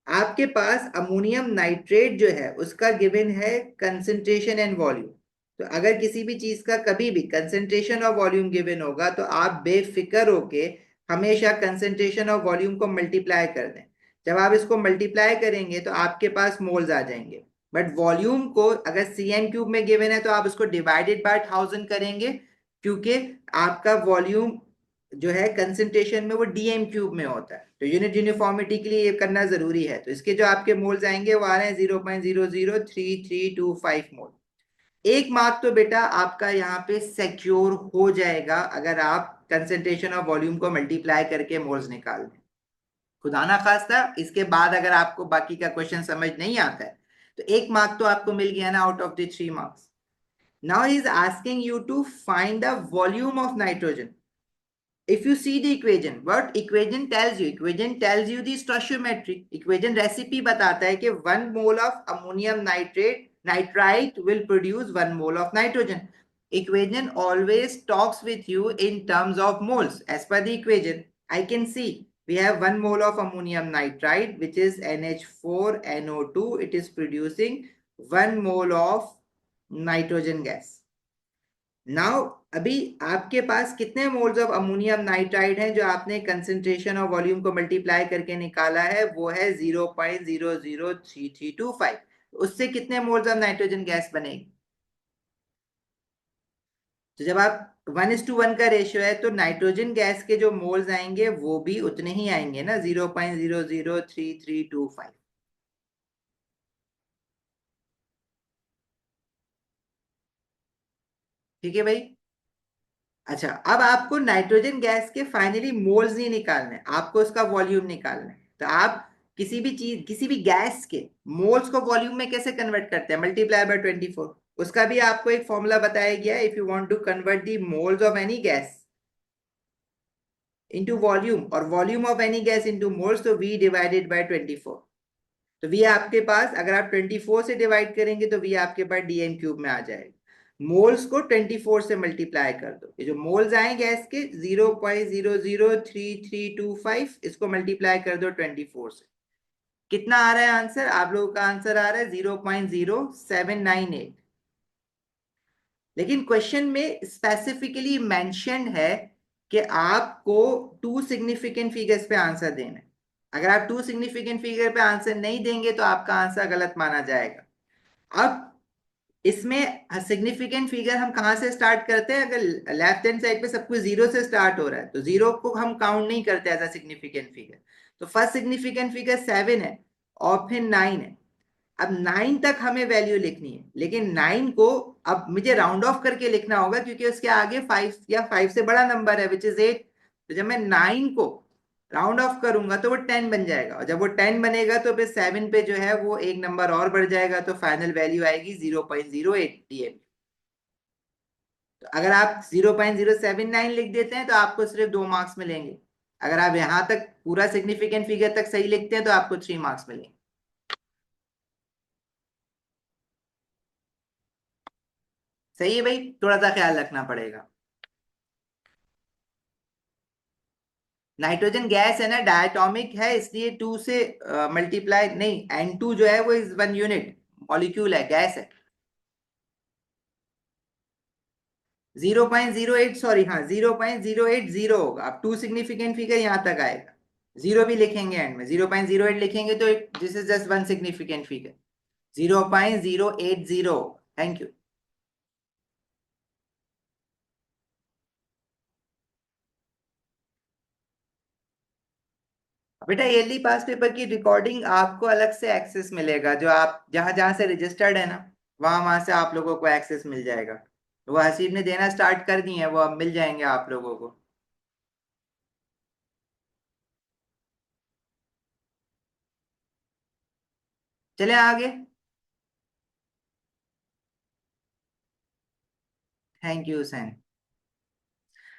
आपके पास अमोनियम नाइट्रेट जो है उसका गिवन है कंसंट्रेशन एंड वॉल्यूम। तो अगर किसी भी चीज का कभी भी कंसंट्रेशन और वॉल्यूम गिवन होगा तो आप बेफिक्र होके हमेशा कंसंट्रेशन और वॉल्यूम को मल्टीप्लाई कर दें। जब आप इसको मल्टीप्लाई करेंगे तो आपके पास मोल्स आ जाएंगे। बट वॉल्यूम को अगर सीएम क्यूब में गिवन है तो आप उसको डिवाइडेड बाय 1000 करेंगे, क्योंकि आपका वॉल्यूम जो है कंसंट्रेशन में वो डीएम क्यूब में होता है, तो यूनिट यूनिफॉर्मिटी के लिए ये करना जरूरी है। तो इसके जो आपके मोल्स आएंगे वो आ रहे हैं 0.0033325 मोल। एक मार्क तो बेटा आपका यहाँ पे सिक्योर हो जाएगा अगर आप कंसंट्रेशन और वॉल्यूम को मल्टीप्लाई करके मोल्स निकाल दें। खुदा ना खास्ता इसके बाद अगर आपको बाकी का क्वेश्चन समझ नहीं आता है तो एक मार्क तो आपको मिल गया ना out of the 3 marks। Now he is asking you to find the volume of nitrogen. If you see the equation, what equation tells you? Equation tells you the stoichiometry। equation recipe बताता है कि 1 mole of ammonium nitrite will produce 1 mole of nitrogen। equation always talks with you in terms of moles। as per the equation, I can see we have 1 mole of ammonium nitrite which is NH4NO2, it is producing 1 mole of nitrogen gas। Now अभी आपके पास कितने moles of ammonium nitride हैं जो आपने concentration और volume को multiply करके निकाला है? वो है 0.003325। उससे कितने मोल्स ऑफ नाइट्रोजन गैस बनेगी? तो जब आप 1:1 का रेशियो है तो नाइट्रोजन गैस के जो मोल्स आएंगे वो भी उतने ही आएंगे ना, 0.003325। ठीक है भाई। अच्छा, अब आपको नाइट्रोजन गैस के फाइनली मोल्स नहीं निकालने, आपको उसका वॉल्यूम निकालना है। तो आप किसी भी चीज, किसी भी गैस के मोल्स को वॉल्यूम में कैसे कन्वर्ट करते हैं? Multiply by 24। उसका भी आपको एक फॉर्मूला बताया गया है। If you want to convert the moles of any gas, into volume, और volume of any gas into moles, तो V डिवाइडेड बाय 24। तो V आपके पास, अगर आप 24 से डिवाइड करेंगे तो V आपके पास dm क्यूब में आ जाएगा। मोल्स को 24 से मल्टीप्लाई कर दो, ये जो मोल्स आए गैस के 0.003325, इसको मल्टीप्लाई कर दो 24 से। कितना आ रहा है आंसर? आप लोगों का आंसर आ रहा है 0.0798। लेकिन क्वेश्चन में स्पेसिफिकली मेंशन है कि आपको टू सिग्निफिकेंट फिगर्स पे आंसर देना है। अगर आप टू सिग्निफिकेंट फिगर पे आंसर नहीं देंगे तो आपका आंसर गलत माना जाएगा। अब इसमें सिग्निफिकेंट फिगर हम कहाँ से स्टार्ट करते हैं? अगर लेफ्ट हैंड साइड पे सब कुछ जीरो से स्टार्ट हो रहा है तो जीरो को हम काउंट नहीं करते एज अ सिग्निफिकेंट फिगर। तो फर्स्ट सिग्निफिकेंट फिगर 7 है और फिर 9 है। अब 9 तक हमें वैल्यू लिखनी है, लेकिन 9 को अब मुझे राउंड ऑफ करके लिखना होगा क्योंकि उसके आगे 5 या 5 से बड़ा नंबर है विच इज 8। तो जब मैं 9 को राउंड ऑफ करूंगा तो वो 10 बन जाएगा, और जब वो 10 बनेगा तो फिर 7 पे जो है वो एक नंबर और बढ़ जाएगा, तो फाइनल वैल्यू आएगी 0.08 dm। तो अगर आप 0.079 लिख देते हैं तो आपको सिर्फ 2 मार्क्स मिलेंगे। अगर आप यहां तक पूरा सिग्निफिकेंट फिगर तक सही लिखते हैं तो आपको 3 मार्क्स मिलेंगे। सही है भाई, थोड़ा सा ख्याल रखना पड़ेगा। नाइट्रोजन गैस है ना, डायटोमिक है, इसलिए 2 से मल्टीप्लाई नहीं, N2 जो है वो इज 1 यूनिट, मॉलिक्यूल है, गैस है। 0.08, सॉरी, हाँ 0.080 होगा। अब टू सिग्निफिकेंट फिगर यहां तक आएगा, जीरो भी लिखेंगे एंड में, 0.08 लिखेंगे तो this is just one significant figure, 0.080। Thank you. बेटा ईयरली पास पेपर की रिकॉर्डिंग आपको अलग से एक्सेस मिलेगा, जो आप जहां जहां से रजिस्टर्ड है ना, वहां वहां से आप लोगों को एक्सेस मिल जाएगा। वो हसीब ने देना स्टार्ट कर दी है, वो अब मिल जाएंगे आप लोगों को। चले आगे। Thank you San.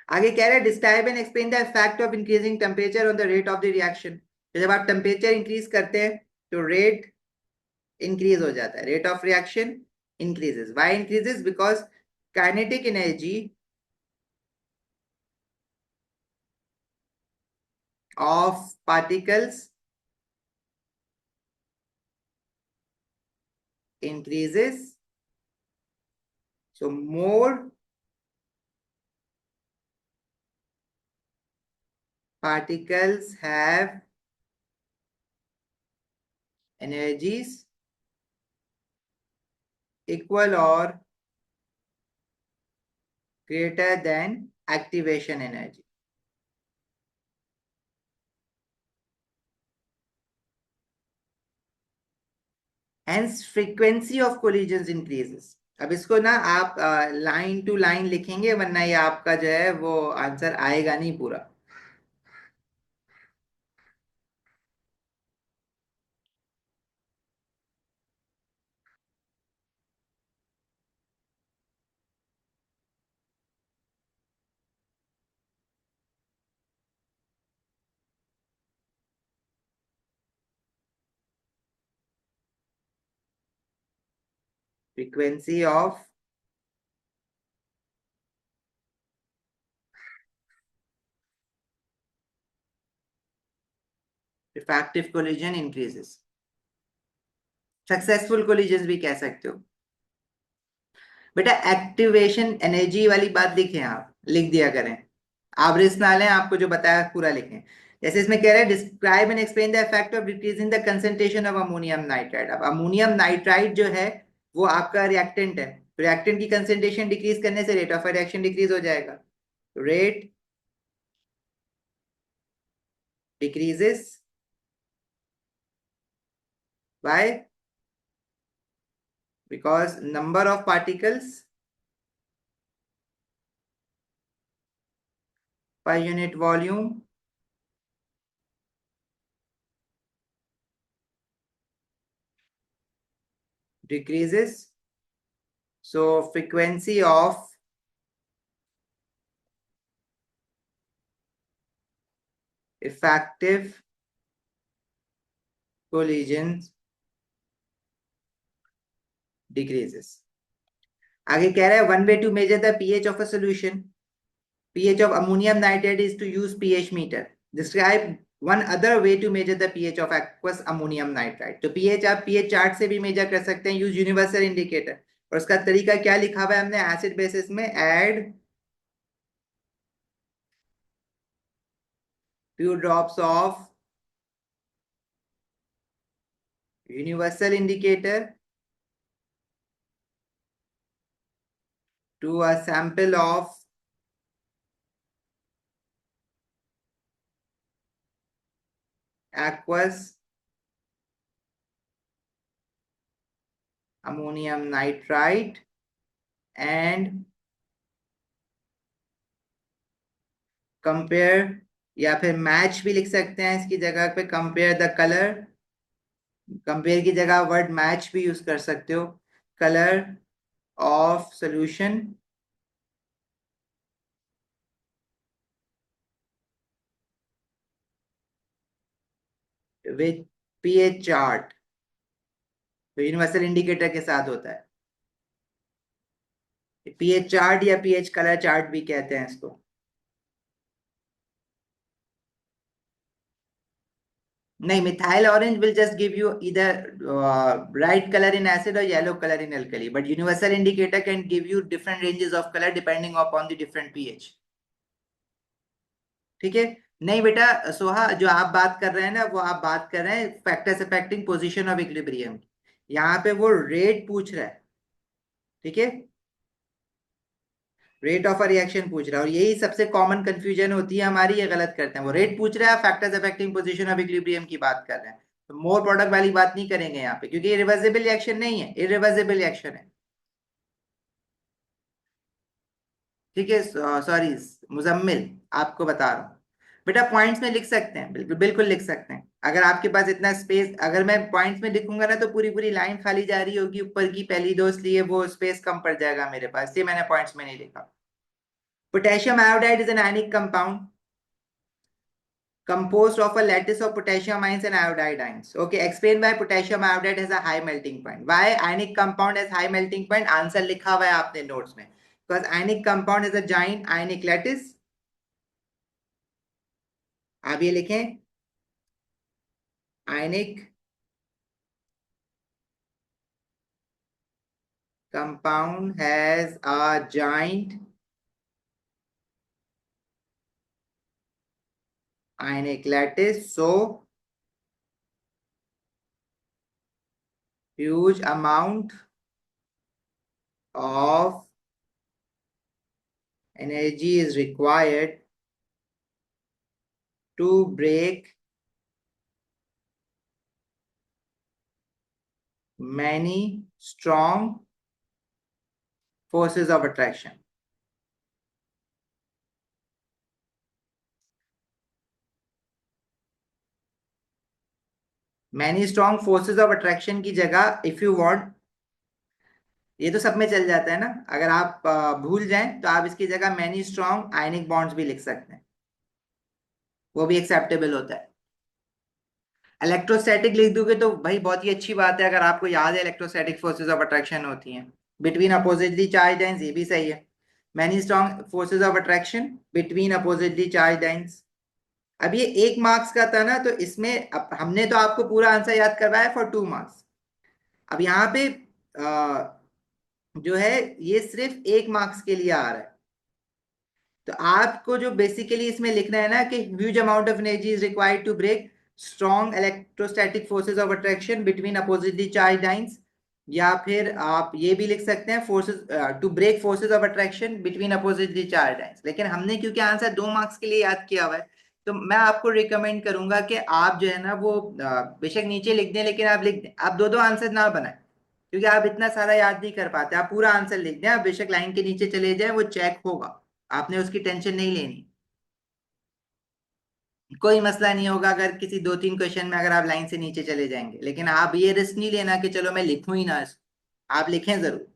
आगे कह रहे हैं describe and explain the effect of increasing temperature on the rate of the reaction. तो जब आप टेम्परेचर इंक्रीज करते हैं तो रेट इंक्रीज हो जाता है, rate of reaction increases. Why increases? Because kinetic energy of particles increases, so more particles have energies equal or greater than activation energy. Hence frequency of collisions increases. अब इसको ना आप लाइन टू लाइन लिखेंगे, वरना ये आपका जो है वो आंसर आएगा नहीं पूरा। Frequency of refractive collision increases. Successful collision भी कह सकते हो। बेटा एक्टिवेशन एनर्जी वाली बात लिखें, आप लिख दिया करें, आप रिस्क ना लें, आपको जो बताया पूरा लिखें। जैसे इसमें कह रहे हैं describe and explain the effect of decreasing the concentration of ammonium nitride. अब अमोनियम नाइट्राइड जो है वो आपका रिएक्टेंट है, रिएक्टेंट की कंसंट्रेशन डिक्रीज करने से रेट ऑफ रिएक्शन डिक्रीज हो जाएगा। Rate decreases by, because number of particles per unit volume decreases, so frequency of effective collisions decreases. आगे कह रहा है one way to measure the pH of a solution, pH of ammonium nitrate is to use pH meter. Describe one other way to measure the pH of aqueous ammonium nitrate. तो pH आप pH chart से भी major कर सकते हैं, use universal indicator. और उसका तरीका क्या लिखा हुआ है हमने एसिड बेसिस में, add few drops of universal indicator to a sample of aqueous ammonium nitrate and compare, या फिर मैच भी लिख सकते हैं इसकी जगह पे, कंपेयर द कलर, कंपेयर की जगह वर्ड मैच भी यूज कर सकते हो, colour of solution with pH chart, तो यूनिवर्सल इंडिकेटर के साथ होता है। पीएच चार्ट या पीएच कलर चार्ट भी कहते हैं इसको। नहीं, methyl orange will just give you इधर राइट कलर इन एसिड और yellow colour in alkali, but universal indicator can give you different ranges of colour depending upon the different pH. ठीक है। नहीं बेटा सोहा, जो आप बात कर रहे हैं ना, वो आप बात कर रहे हैं factors affecting position of equilibrium. यहाँ पे वो रेट पूछ रहा है, ठीक है, रेट ऑफ अ रिएक्शन पूछ रहा है, और यही सबसे कॉमन कंफ्यूजन होती है हमारी, ये गलत करते हैं। वो रेट पूछ रहा है, factors affecting position of equilibrium की बात कर रहे हैं, तो मोर प्रोडक्ट वाली बात नहीं करेंगे यहाँ पे, क्योंकि ये रिवर्सिबल रिएक्शन नहीं है, इरिवर्सिबल रिएक्शन है। ठीक है, सॉरी मुजम्मिल, आपको बता रहा हूँ बेटा, पॉइंट्स में लिख सकते हैं, बिल्कुल बिल्कुल लिख सकते हैं। अगर आपके पास इतना स्पेस, अगर मैं पॉइंट्स में लिखूंगा ना, तो पूरी पूरी लाइन खाली जा रही होगी ऊपर की पहली दो, इसलिए वो स्पेस कम पड़ जाएगा मेरे पास, ये मैंने पॉइंट्स में नहीं लिखा। Potassium iodide is an ionic compound composed of a lattice of potassium ions and iodide ions. Okay, explain why potassium iodide has a high melting point. Why ionic compound has high melting point? Answer लिखा हुआ है आपने notes में. Because ionic compound is a giant ionic lattice. आप ये लिखें, ionic compound has a giant ionic lattice, so huge amount of energy is required to break many strong forces of attraction. Many strong forces of attraction की जगह if you want, ये तो सब में चल जाता है ना, अगर आप भूल जाएं तो आप इसकी जगह मैनी स्ट्रॉन्ग आयनिक बॉन्ड्स भी लिख सकते हैं, वो भी एक्सेप्टेबल होता है। इलेक्ट्रोस्टैटिक लिख दोगे तो भाई बहुत ही अच्छी बात है, अगर आपको याद है इलेक्ट्रोस्टैटिक फोर्सेज ऑफ अट्रैक्शन होती हैं बिटवीन अपोजिटली चार्ज आयंस, ये भी सही है। Many strong forces of attraction between oppositely charge ions. अब ये 1 मार्क्स का था ना, तो इसमें अब हमने तो आपको पूरा आंसर याद करवाया फॉर 2 मार्क्स। अब यहाँ पे जो है ये सिर्फ 1 मार्क्स के लिए आ रहा है, तो आपको जो बेसिकली इसमें लिखना है ना कि huge amount of energy is required to break strong electrostatic forces of attraction between oppositely charged ions, या फिर आप ये भी लिख सकते हैं forces to break forces of attraction between oppositely charged ions. लेकिन हमने क्योंकि आंसर 2 मार्क्स के लिए याद किया हुआ है, तो मैं आपको रिकमेंड करूंगा कि आप जो है ना वो बेशक नीचे लिख दें, लेकिन आप लिख दें, आप दो दो आंसर ना बनाएं, क्योंकि आप इतना सारा याद नहीं कर पाते। आप पूरा आंसर लिख दें, आप बेशक लाइन के नीचे चले जाए, वो चेक होगा, आपने उसकी टेंशन नहीं लेनी। कोई मसला नहीं होगा अगर किसी 2-3 क्वेश्चन में अगर आप लाइन से नीचे चले जाएंगे, लेकिन आप ये रिस्क नहीं लेना कि चलो मैं लिखूं ही ना इसको, आप लिखें जरूर,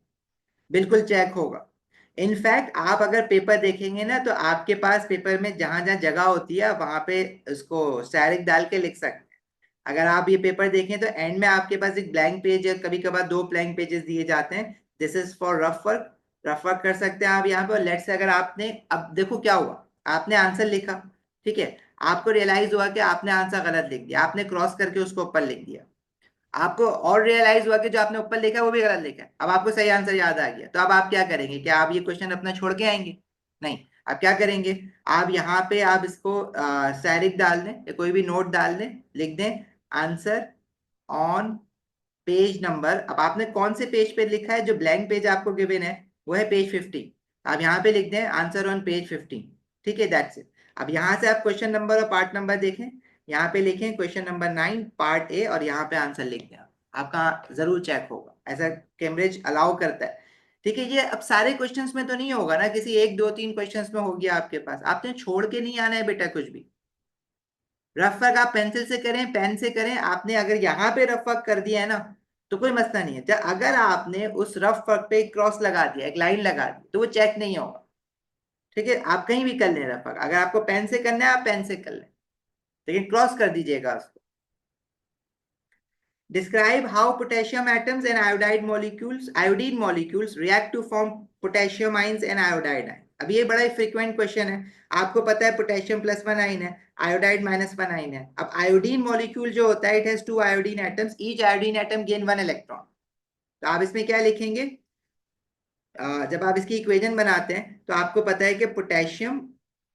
बिल्कुल चेक होगा। इनफैक्ट आप अगर पेपर देखेंगे ना, तो आपके पास पेपर में जहां जहां जगह होती है वहां पे उसको स्टाइरिक डाल के लिख सकते हैं। अगर आप ये पेपर देखें तो एंड में आपके पास एक ब्लैंक पेज है, कभी कभार दो ब्लैंक पेजेस दिए जाते हैं। This is for rough work. Rough work कर सकते हैं आप यहाँ पे। लेट्स से अगर आपने, अब देखो क्या हुआ, आपने आंसर लिखा, ठीक है, आपको रियलाइज हुआ कि आपने आंसर गलत लिख दिया, आपने क्रॉस करके उसको ऊपर लिख दिया। आपको और रियलाइज हुआ कि जो आपने ऊपर लिखा है वो भी गलत लिखा है। अब आपको सही आंसर याद आ गया, तो अब आप क्या करेंगे? क्या आप ये क्वेश्चन अपना छोड़ के आएंगे? नहीं। आप क्या करेंगे? आप यहाँ पे आप इसको सैरिक डाल दें या कोई भी नोट डाल दें, लिख दें आंसर ऑन पेज नंबर। अब आपने कौन से पेज पे लिखा है? जो ब्लैंक पेज आपको गिवन है वो है पेज 15। आप यहाँ पे लिख दें आंसर ऑन पेज 15। ठीक है, दैट्स इट। अब यहाँ से आप क्वेश्चन नंबर और पार्ट नंबर देखें, यहाँ पे लिखें क्वेश्चन नंबर 9 पार्ट ए और यहाँ पे आंसर लिख दें। आपका जरूर चेक होगा, ऐसा कैम्ब्रिज अलाउ करता है। ठीक है, ये अब सारे क्वेश्चंस में तो नहीं होगा ना, किसी एक दो तीन क्वेश्चंस में हो गया आपके पास। आपने छोड़ के नहीं आना है बेटा कुछ भी। रफ वर्क आप पेंसिल से करें, पेन से करें, आपने अगर यहाँ पे रफ वर्क कर दिया है ना, तो कोई मसला नहीं है। अगर आपने उस रफ वर्क पे एक क्रॉस लगा दिया, एक लाइन लगा दी, तो वो चेक नहीं होगा। ठीक है, आप कहीं भी कर लें रफ वर्क, अगर आपको पेन से करना है आप पेन से कर लें, लेकिन क्रॉस कर दीजिएगा उसको। Describe how potassium atoms and iodine molecules react to form potassium ions and iodide ion. अब ये बड़ा ही फ्रीक्वेंट क्वेश्चन है। आपको पता है पोटेशियम +1 आइन है, आयोडाइड -1 आइन है। अब आयोडीन मॉलिक्यूल जो होता है, it has 2 iodine atoms, each iodine atom gain 1 electron. तो आप इसमें क्या लिखेंगे? जब आप इसकी इक्वेशन बनाते हैं तो आपको पता है कि potassium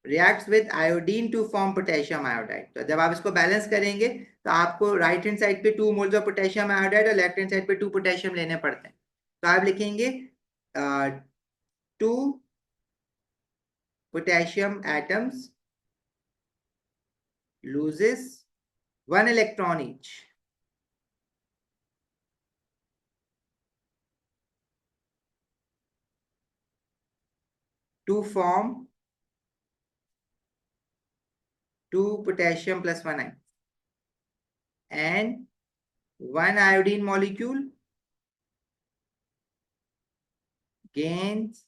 reacts with iodine to form potassium iodide. तो जब आप इसको बैलेंस करेंगे तो आपको राइट हैंड साइड पे 2 मोल्स ऑफ पोटेशियम आयोडाइड और लेफ्ट हैंड साइड पे 2 पोटेशियम लेने पड़ते हैं। तो आप लिखेंगे 2 potassium atoms loses 1 electron each to form 2 potassium +1 ion, and 1 iodine molecule gains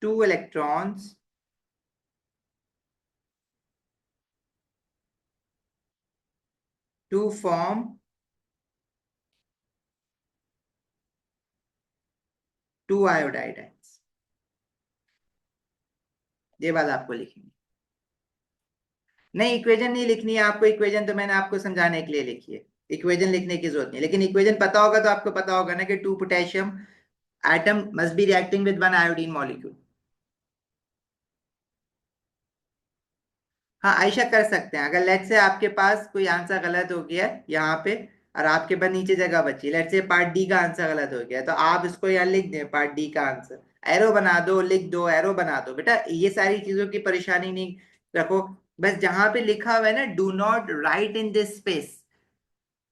2 electrons to form 2 iodide ions। ये बात आपको लिखनी नहीं, इक्वेशन नहीं लिखनी है आपको। इक्वेशन तो मैंने आपको समझाने के लिए लिखी है, इक्वेशन लिखने की जरूरत नहीं। लेकिन इक्वेशन पता होगा तो आपको पता होगा ना कि 2 potassium atom must be reacting with 1 iodine molecule. हाँ, आयशा कर सकते हैं। अगर लेट से आपके पास कोई आंसर गलत हो गया है यहाँ पे और आपके पास नीचे जगह बची, लेट से पार्ट डी का आंसर गलत हो गया है, तो आप इसको यहाँ लिख दें पार्ट डी का आंसर, एरो बना दो, लिख दो, एरो बना दो। बेटा ये सारी चीजों की परेशानी नहीं रखो। बस जहां पे लिखा हुआ है ना do not write in this space,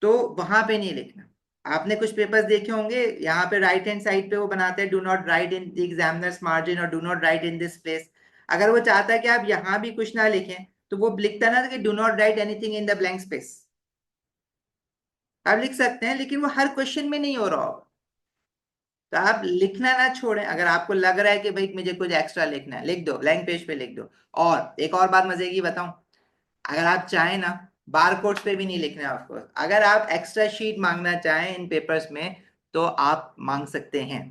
तो वहां पे नहीं लिखना। आपने कुछ पेपर्स देखे होंगे, यहाँ पे राइट हैंड साइड पे वो बनाते हैं do not write in the examiners margin और do not write in this place. अगर वो चाहता है कि आप यहाँ भी कुछ ना लिखें, तो वो लिखता ना कि do not right anything in the blank space. आप लिख सकते हैं, लेकिन वो हर क्वेश्चन में नहीं हो रहा होगा। तो आप लिखना ना छोड़ें। अगर आपको लग रहा है कि भाई मुझे कुछ एक्स्ट्रा लिखना है, लिख दो, ब्लैंक पेज पे लिख दो। और एक और बात मजे की बताऊं, अगर आप चाहें ना, बार कोड्स पे भी नहीं लिखना है ऑफकोर्स। अगर आप एक्स्ट्रा शीट मांगना चाहें इन पेपर्स में तो आप मांग सकते हैं।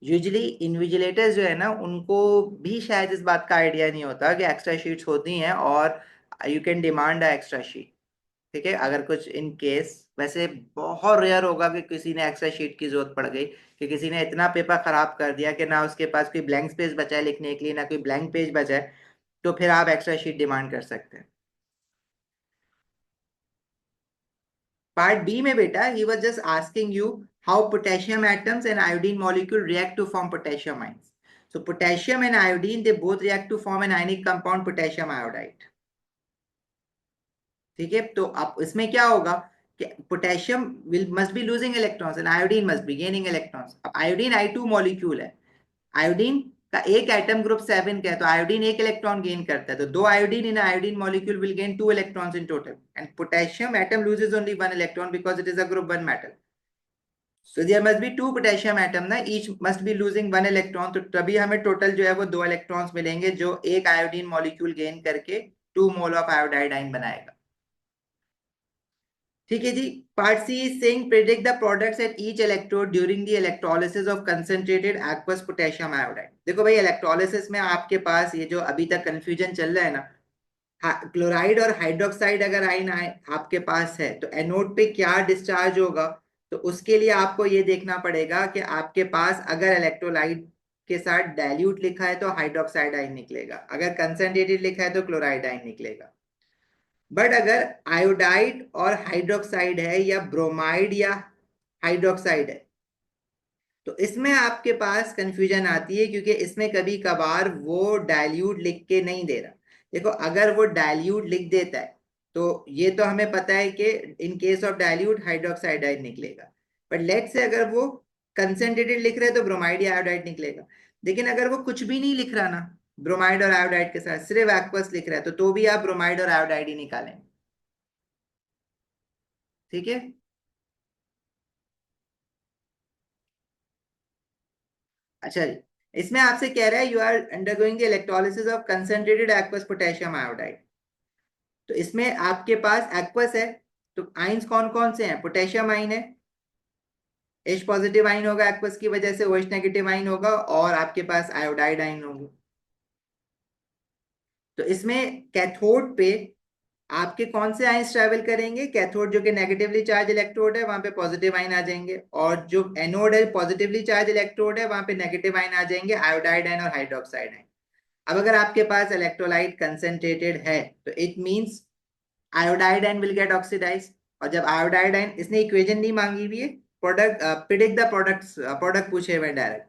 यूजुअली इन्विजिलेटर्स जो है ना, उनको भी शायद इस बात का आइडिया नहीं होता कि एक्स्ट्रा शीट्स होती हैं और you can demand a extra sheet. ठीक है, अगर कुछ इन केस, वैसे बहुत रेयर होगा कि किसी ने एक्स्ट्रा शीट की जरूरत पड़ गई, कि किसी ने इतना पेपर खराब कर दिया कि ना उसके पास कोई ब्लैंक स्पेस बचा है लिखने के लिए, ना कोई ब्लैंक पेज बचा है, तो फिर आप एक्स्ट्रा शीट डिमांड कर सकते हैं। पार्ट बी में बेटा he was just asking you how potassium atoms and iodine molecule react to form potassium ions. So potassium and iodine they both react to form an ionic compound potassium iodide. ठीक है, तो अब इसमें क्या होगा कि potassium will must be losing electrons and iodine must be gaining electrons. अब iodine I2 molecule है, आयोडीन का एक एटम ग्रुप 7 का है, तो आयोडीन एक इलेक्ट्रॉन गेन करता है, तो दो iodine in iodine molecule will gain 2 electrons in total, and potassium atom loses only 1 electron because it is a group 1 metal. So there must be two potassium atom ना, each must be losing one electron, तो तभी हमें total जो है वो दो electrons मिलेंगे जो एक आयोडीन मॉलिक्यूल गेन करके 2 मोल ऑफ आयोडाइड बनाएगा। ठीक है जी। Part C is saying predict the products at each electrode during the electrolysis of concentrated aqueous potassium iodide. देखो भाई, इलेक्ट्रोलिसिस में आपके पास ये जो अभी तक कंफ्यूजन चल रहा है ना, क्लोराइड और हाइड्रोक्साइड अगर आयन आपके पास है तो एनोड पे क्या डिस्चार्ज होगा, तो उसके लिए आपको ये देखना पड़ेगा कि आपके पास अगर इलेक्ट्रोलाइट के साथ डाइल्यूट लिखा है तो हाइड्रोक्साइड आयन निकलेगा, अगर कंसंट्रेटेड लिखा है तो क्लोराइड आयन निकलेगा। बट अगर आयोडाइड और हाइड्रोक्साइड है या ब्रोमाइड या हाइड्रोक्साइड है तो इसमें आपके पास कंफ्यूजन आती है, क्योंकि इसमें कभी कभार वो डाइल्यूट लिख के नहीं दे रहा। देखो, अगर वो डाइल्यूट लिख देता है तो ये तो हमें पता है कि in case of dilute hydroxide ion निकलेगा। बट लेट से अगर वो कंसेंट्रेटेड लिख रहे हैं तो ब्रोमाइड या आयोडाइड निकलेगा। लेकिन अगर वो कुछ भी नहीं लिख रहा ना, ब्रोमाइड और आयोडाइड के साथ सिर्फ एक्वस लिख रहा है, तो भी आप ब्रोमाइड और आयोडाइड ही निकालें। ठीक है। अच्छा जी, इसमें आपसे कह रहा है you are undergoing the electrolysis of concentrated aqueous potassium iodide. तो इसमें आपके पास एक्वस है, तो आइंस कौन कौन से हैं? पोटेशियम आइन है, एच पॉजिटिव आइन होगा एक्वस की वजह से, ओएच नेगेटिव आइन होगा, और आपके पास आयोडाइड आइन होंगे। तो इसमें कैथोड पे आपके कौन से आइंस ट्रेवल करेंगे? कैथोड जो कि नेगेटिवली चार्ज इलेक्ट्रोड है वहां पे पॉजिटिव आइन आ जाएंगे, और जो एनोड है पॉजिटिवली चार्ज इलेक्ट्रोड है वहां पे नेगेटिव आइन आ जाएंगे, आयोडाइड आइन और हाइड्रोक्साइड आइन। अब अगर आपके पास इलेक्ट्रोलाइट कंसेंट्रेटेड है तो it means iodide ion will get oxidize. और जब आयोडाइड आयन, इसने इक्वेशन नहीं मांगी हुई है, product predict the products, product पूछे हुए डायरेक्ट।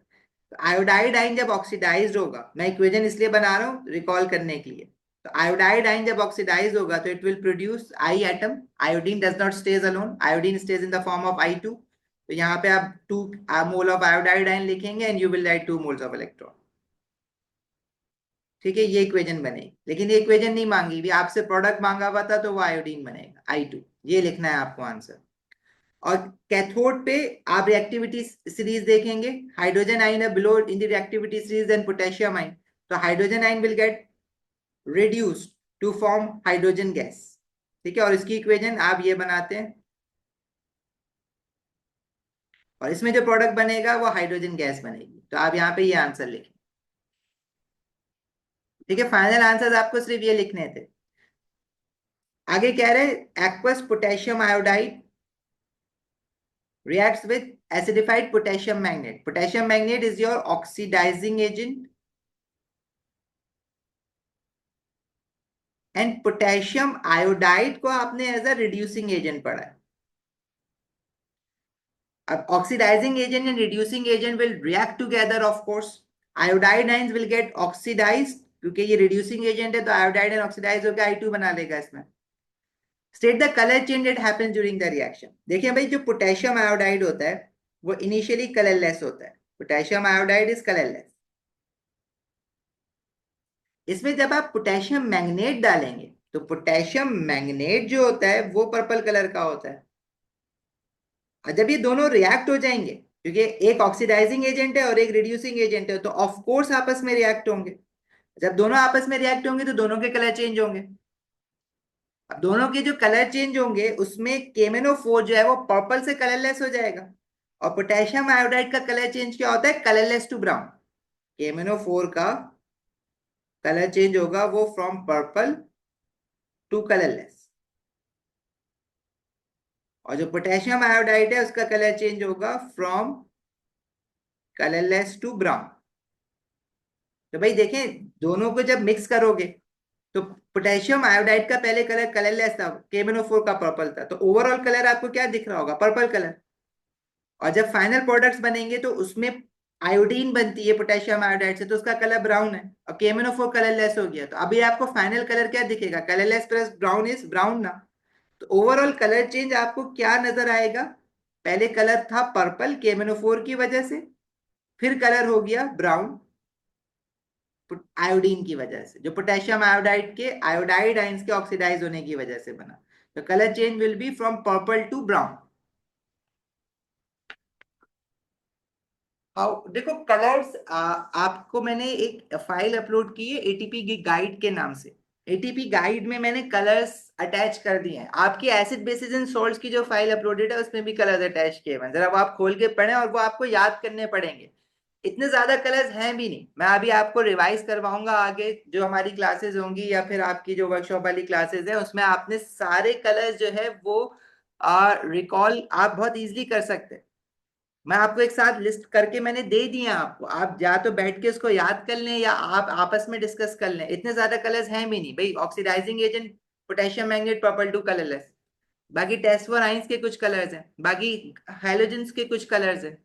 तो आयोडाइड आयन जब ऑक्सीडाइज्ड होगा, मैं इक्वेशन इसलिए बना रहा हूँ रिकॉल करने के लिए, तो आयोडाइड आयन जब ऑक्सीडाइज होगा तो it will produce I atom. Iodine does not stays alone, iodine stays in the form of I two. तो यहाँ पे आप 2 मोल ऑफ आयोडाइड आयन लिखेंगे and you will write 2 moles of electron. ठीक है, ये इक्वेशन बनेगी, लेकिन ये इक्वेशन नहीं मांगी भी, आपसे प्रोडक्ट मांगा हुआ था तो वो आयोडीन बनेगा I2। ये लिखना है आपको आंसर। और कैथोड पे आप रिएक्टिविटी सीरीज देखेंगे, हाइड्रोजन आइन है below in the reactivity series than potassium ion, तो hydrogen ion will get reduced to form hydrogen gas. ठीक है, और इसकी इक्वेशन आप ये बनाते हैं, और इसमें जो प्रोडक्ट बनेगा वो हाइड्रोजन गैस बनेगी। तो आप यहाँ पे ये आंसर लिखें। ठीक है, फाइनल आंसर आपको सिर्फ ये लिखने थे। आगे कह रहे हैं aqueous potassium iodide reacts with acidified potassium magnate. Potassium magnate is your oxidizing agent, and potassium iodide को आपने एज अ रिड्यूसिंग एजेंट पढ़ा है। अब oxidizing agent and reducing agent will react together, of course. Iodide ions will get oxidized, क्योंकि ये reducing agent है तो iodide and oxidize होकर I2 बना लेगा इसमें। State the color change that happens during the reaction. देखिए भाई, जो पोटेशियम आयोडाइड होता है वो इनिशियली कलरलेस होता है। Potassium iodide is colourless. इसमें जब आप पोटेशियम मैग्नेट डालेंगे तो पोटेशियम मैग्नेट जो होता है वो पर्पल कलर का होता है। और जब ये दोनों रिएक्ट हो जाएंगे, क्योंकि एक ऑक्सीडाइजिंग एजेंट है और एक रिड्यूसिंग एजेंट है, तो ऑफ कोर्स आपस में रिएक्ट होंगे। जब दोनों आपस में रिएक्ट होंगे तो दोनों के कलर चेंज होंगे। अब दोनों के जो कलर चेंज होंगे उसमें केमेनोफोर जो है वो पर्पल से कलरलेस हो जाएगा, और पोटेशियम आयोडाइड का कलर चेंज क्या होता है? Colourless to brown. केमेनोफोर का कलर चेंज होगा वो फ्रॉम पर्पल टू कलरलेस, और जो पोटेशियम आयोडाइड है उसका कलर चेंज होगा फ्रॉम कलरलेस टू ब्राउन। तो भाई देखें, दोनों को जब मिक्स करोगे तो पोटेशियम आयोडाइड का पहले कलर कलरलेस था, KMnO4 का पर्पल था, तो ओवरऑल कलर आपको क्या दिख रहा होगा? Purple colour. और जब फाइनल प्रोडक्ट्स बनेंगे तो उसमें आयोडीन बनती है पोटेशियम आयोडाइड से, तो उसका कलर ब्राउन है, और KMnO4 कलरलेस हो गया, तो अभी आपको फाइनल कलर क्या दिखेगा? Colourless plus brown is brown ना। तो ओवरऑल कलर चेंज आपको क्या नजर आएगा? पहले कलर था पर्पल KMnO4 की वजह से, फिर कलर हो गया ब्राउन आयोडीन की वजह से, जो पोटेशियम आयोडाइड के आयोडाइड आइंस के ऑक्सीडाइज होने की वजह से बना। तो colour change will be from purple to brown. देखो कलर्स, आपको मैंने एक फाइल अपलोड की है एटीपी की गाइड के नाम से। एटीपी गाइड में मैंने कलर्स अटैच कर दिए हैं। आपकी एसिड बेसिस एंड सॉल्ट्स की जो फाइल अपलोडेड है उसमें भी कलर्स अटैच किए हुए हैं, जरा वो आप खोल के पढ़ें और वो आपको याद करने पड़ेंगे। इतने ज्यादा कलर्स हैं भी नहीं, मैं अभी आपको रिवाइज करवाऊंगा आगे जो हमारी क्लासेस होंगी या फिर आपकी जो वर्कशॉप वाली क्लासेस है उसमें आपने सारे कलर्स जो है वो रिकॉल आप बहुत इजीली कर सकते हैं। मैं आपको एक साथ लिस्ट करके मैंने दे दिए हैं आपको, आप या तो बैठ के उसको याद कर लें या आप आपस में डिस्कस कर लें। इतने ज्यादा कलर्स हैं भी नहीं भाई। Oxidizing agent potassium magnet purple to colourless, बाकी टेस्ट फॉर आइंस के कुछ कलर्स हैं, बाकी हैलोजेंस के कुछ कलर्स हैं।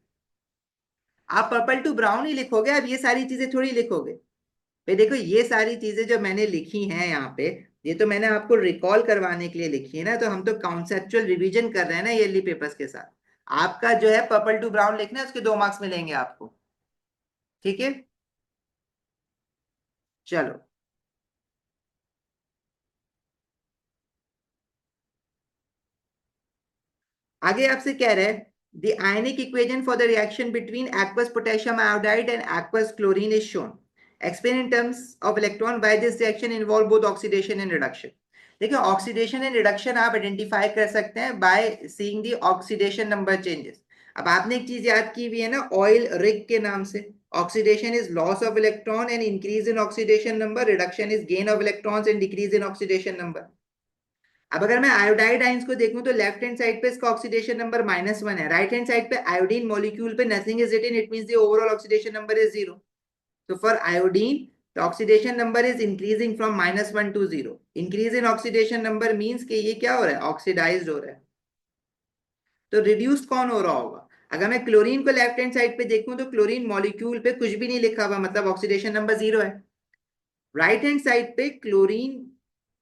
आप पर्पल टू ब्राउन ही लिखोगे, अब ये सारी चीजें थोड़ी लिखोगे भाई। देखो ये सारी चीजें जो मैंने लिखी हैं यहाँ पे, ये तो मैंने आपको रिकॉल करवाने के लिए लिखी है ना, तो हम तो कॉन्सेप्चुअल रिवीजन कर रहे हैं ना ईयरली पेपर्स के साथ। आपका जो है पर्पल टू ब्राउन लिखना है, उसके 2 मार्क्स मिलेंगे आपको। ठीक है, चलो आगे आपसे कह रहे हैं the ionic equation for the reaction between aqueous potassium iodide and aqueous chlorine is shown. Explain in terms of electron why this reaction involve both oxidation and reduction. देखिए ऑक्सीडेशन एंड रिडक्शन आप identify कर सकते हैं by seeing the oxidation number changes. अब आपने एक चीज याद की हुई है ना ऑयल रिग के नाम से। Oxidation is loss of electron and increase in oxidation number, reduction is gain of electrons and decrease in oxidation number. अब अगर मैं आयोडाइड आइंस को देखूं तो लेफ्ट हैंड साइड पे इसका ऑक्सीडेशन नंबर -1 है, राइट हैंड साइड पे आयोडीन मॉलिक्यूल पे nothing is written, it means the overall oxidation number is 0। so for iodine the oxidation number is increasing from -1 to 0। increase in oxidation number means कि ये क्या हो रहा है, oxidised हो रहा है। तो रिड्यूस्ड कौन हो रहा होगा? अगर मैं क्लोरीन को लेफ्ट हैंड साइड पे देखूं तो क्लोरीन मॉलिक्यूल पे कुछ भी नहीं लिखा हुआ, मतलब ऑक्सीडेशन नंबर 0 है। राइट हैंड साइड पे क्लोरीन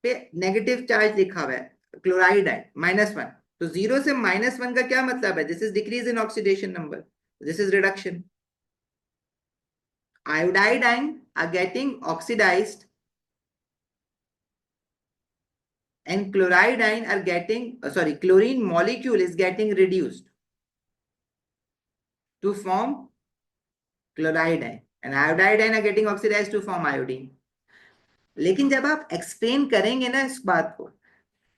पे नेगेटिव चार्ज लिखा हुआ है, क्लोराइड है -1। तो 0 से -1 का क्या मतलब है? This is decrease in oxidation number, this is reduction. Iodide ion are getting oxidized and chloride ion are getting, sorry, chlorine molecule is getting reduced to form chloride ion and iodide ion are getting oxidized to form iodine। लेकिन जब आप explain करेंगे ना इस बात को,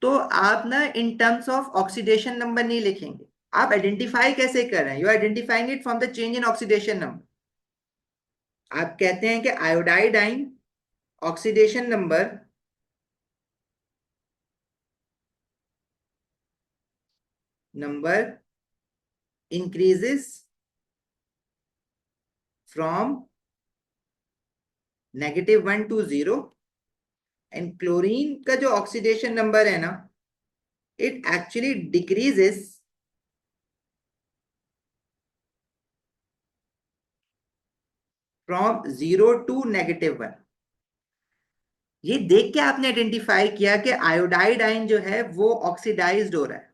तो आप ना in terms of oxidation number नहीं लिखेंगे। आप आइडेंटिफाई कैसे कर रहे हैं? You identifying it from the change in oxidation number. आप कहते हैं कि iodide ion oxidation number increases from -1 to 0 and chlorine का जो ऑक्सीडेशन नंबर है ना, it actually decreases from 0 to -1। ये देख के आपने आइडेंटिफाई किया कि आयोडाइड आयन जो है वो ऑक्सीडाइज्ड हो रहा है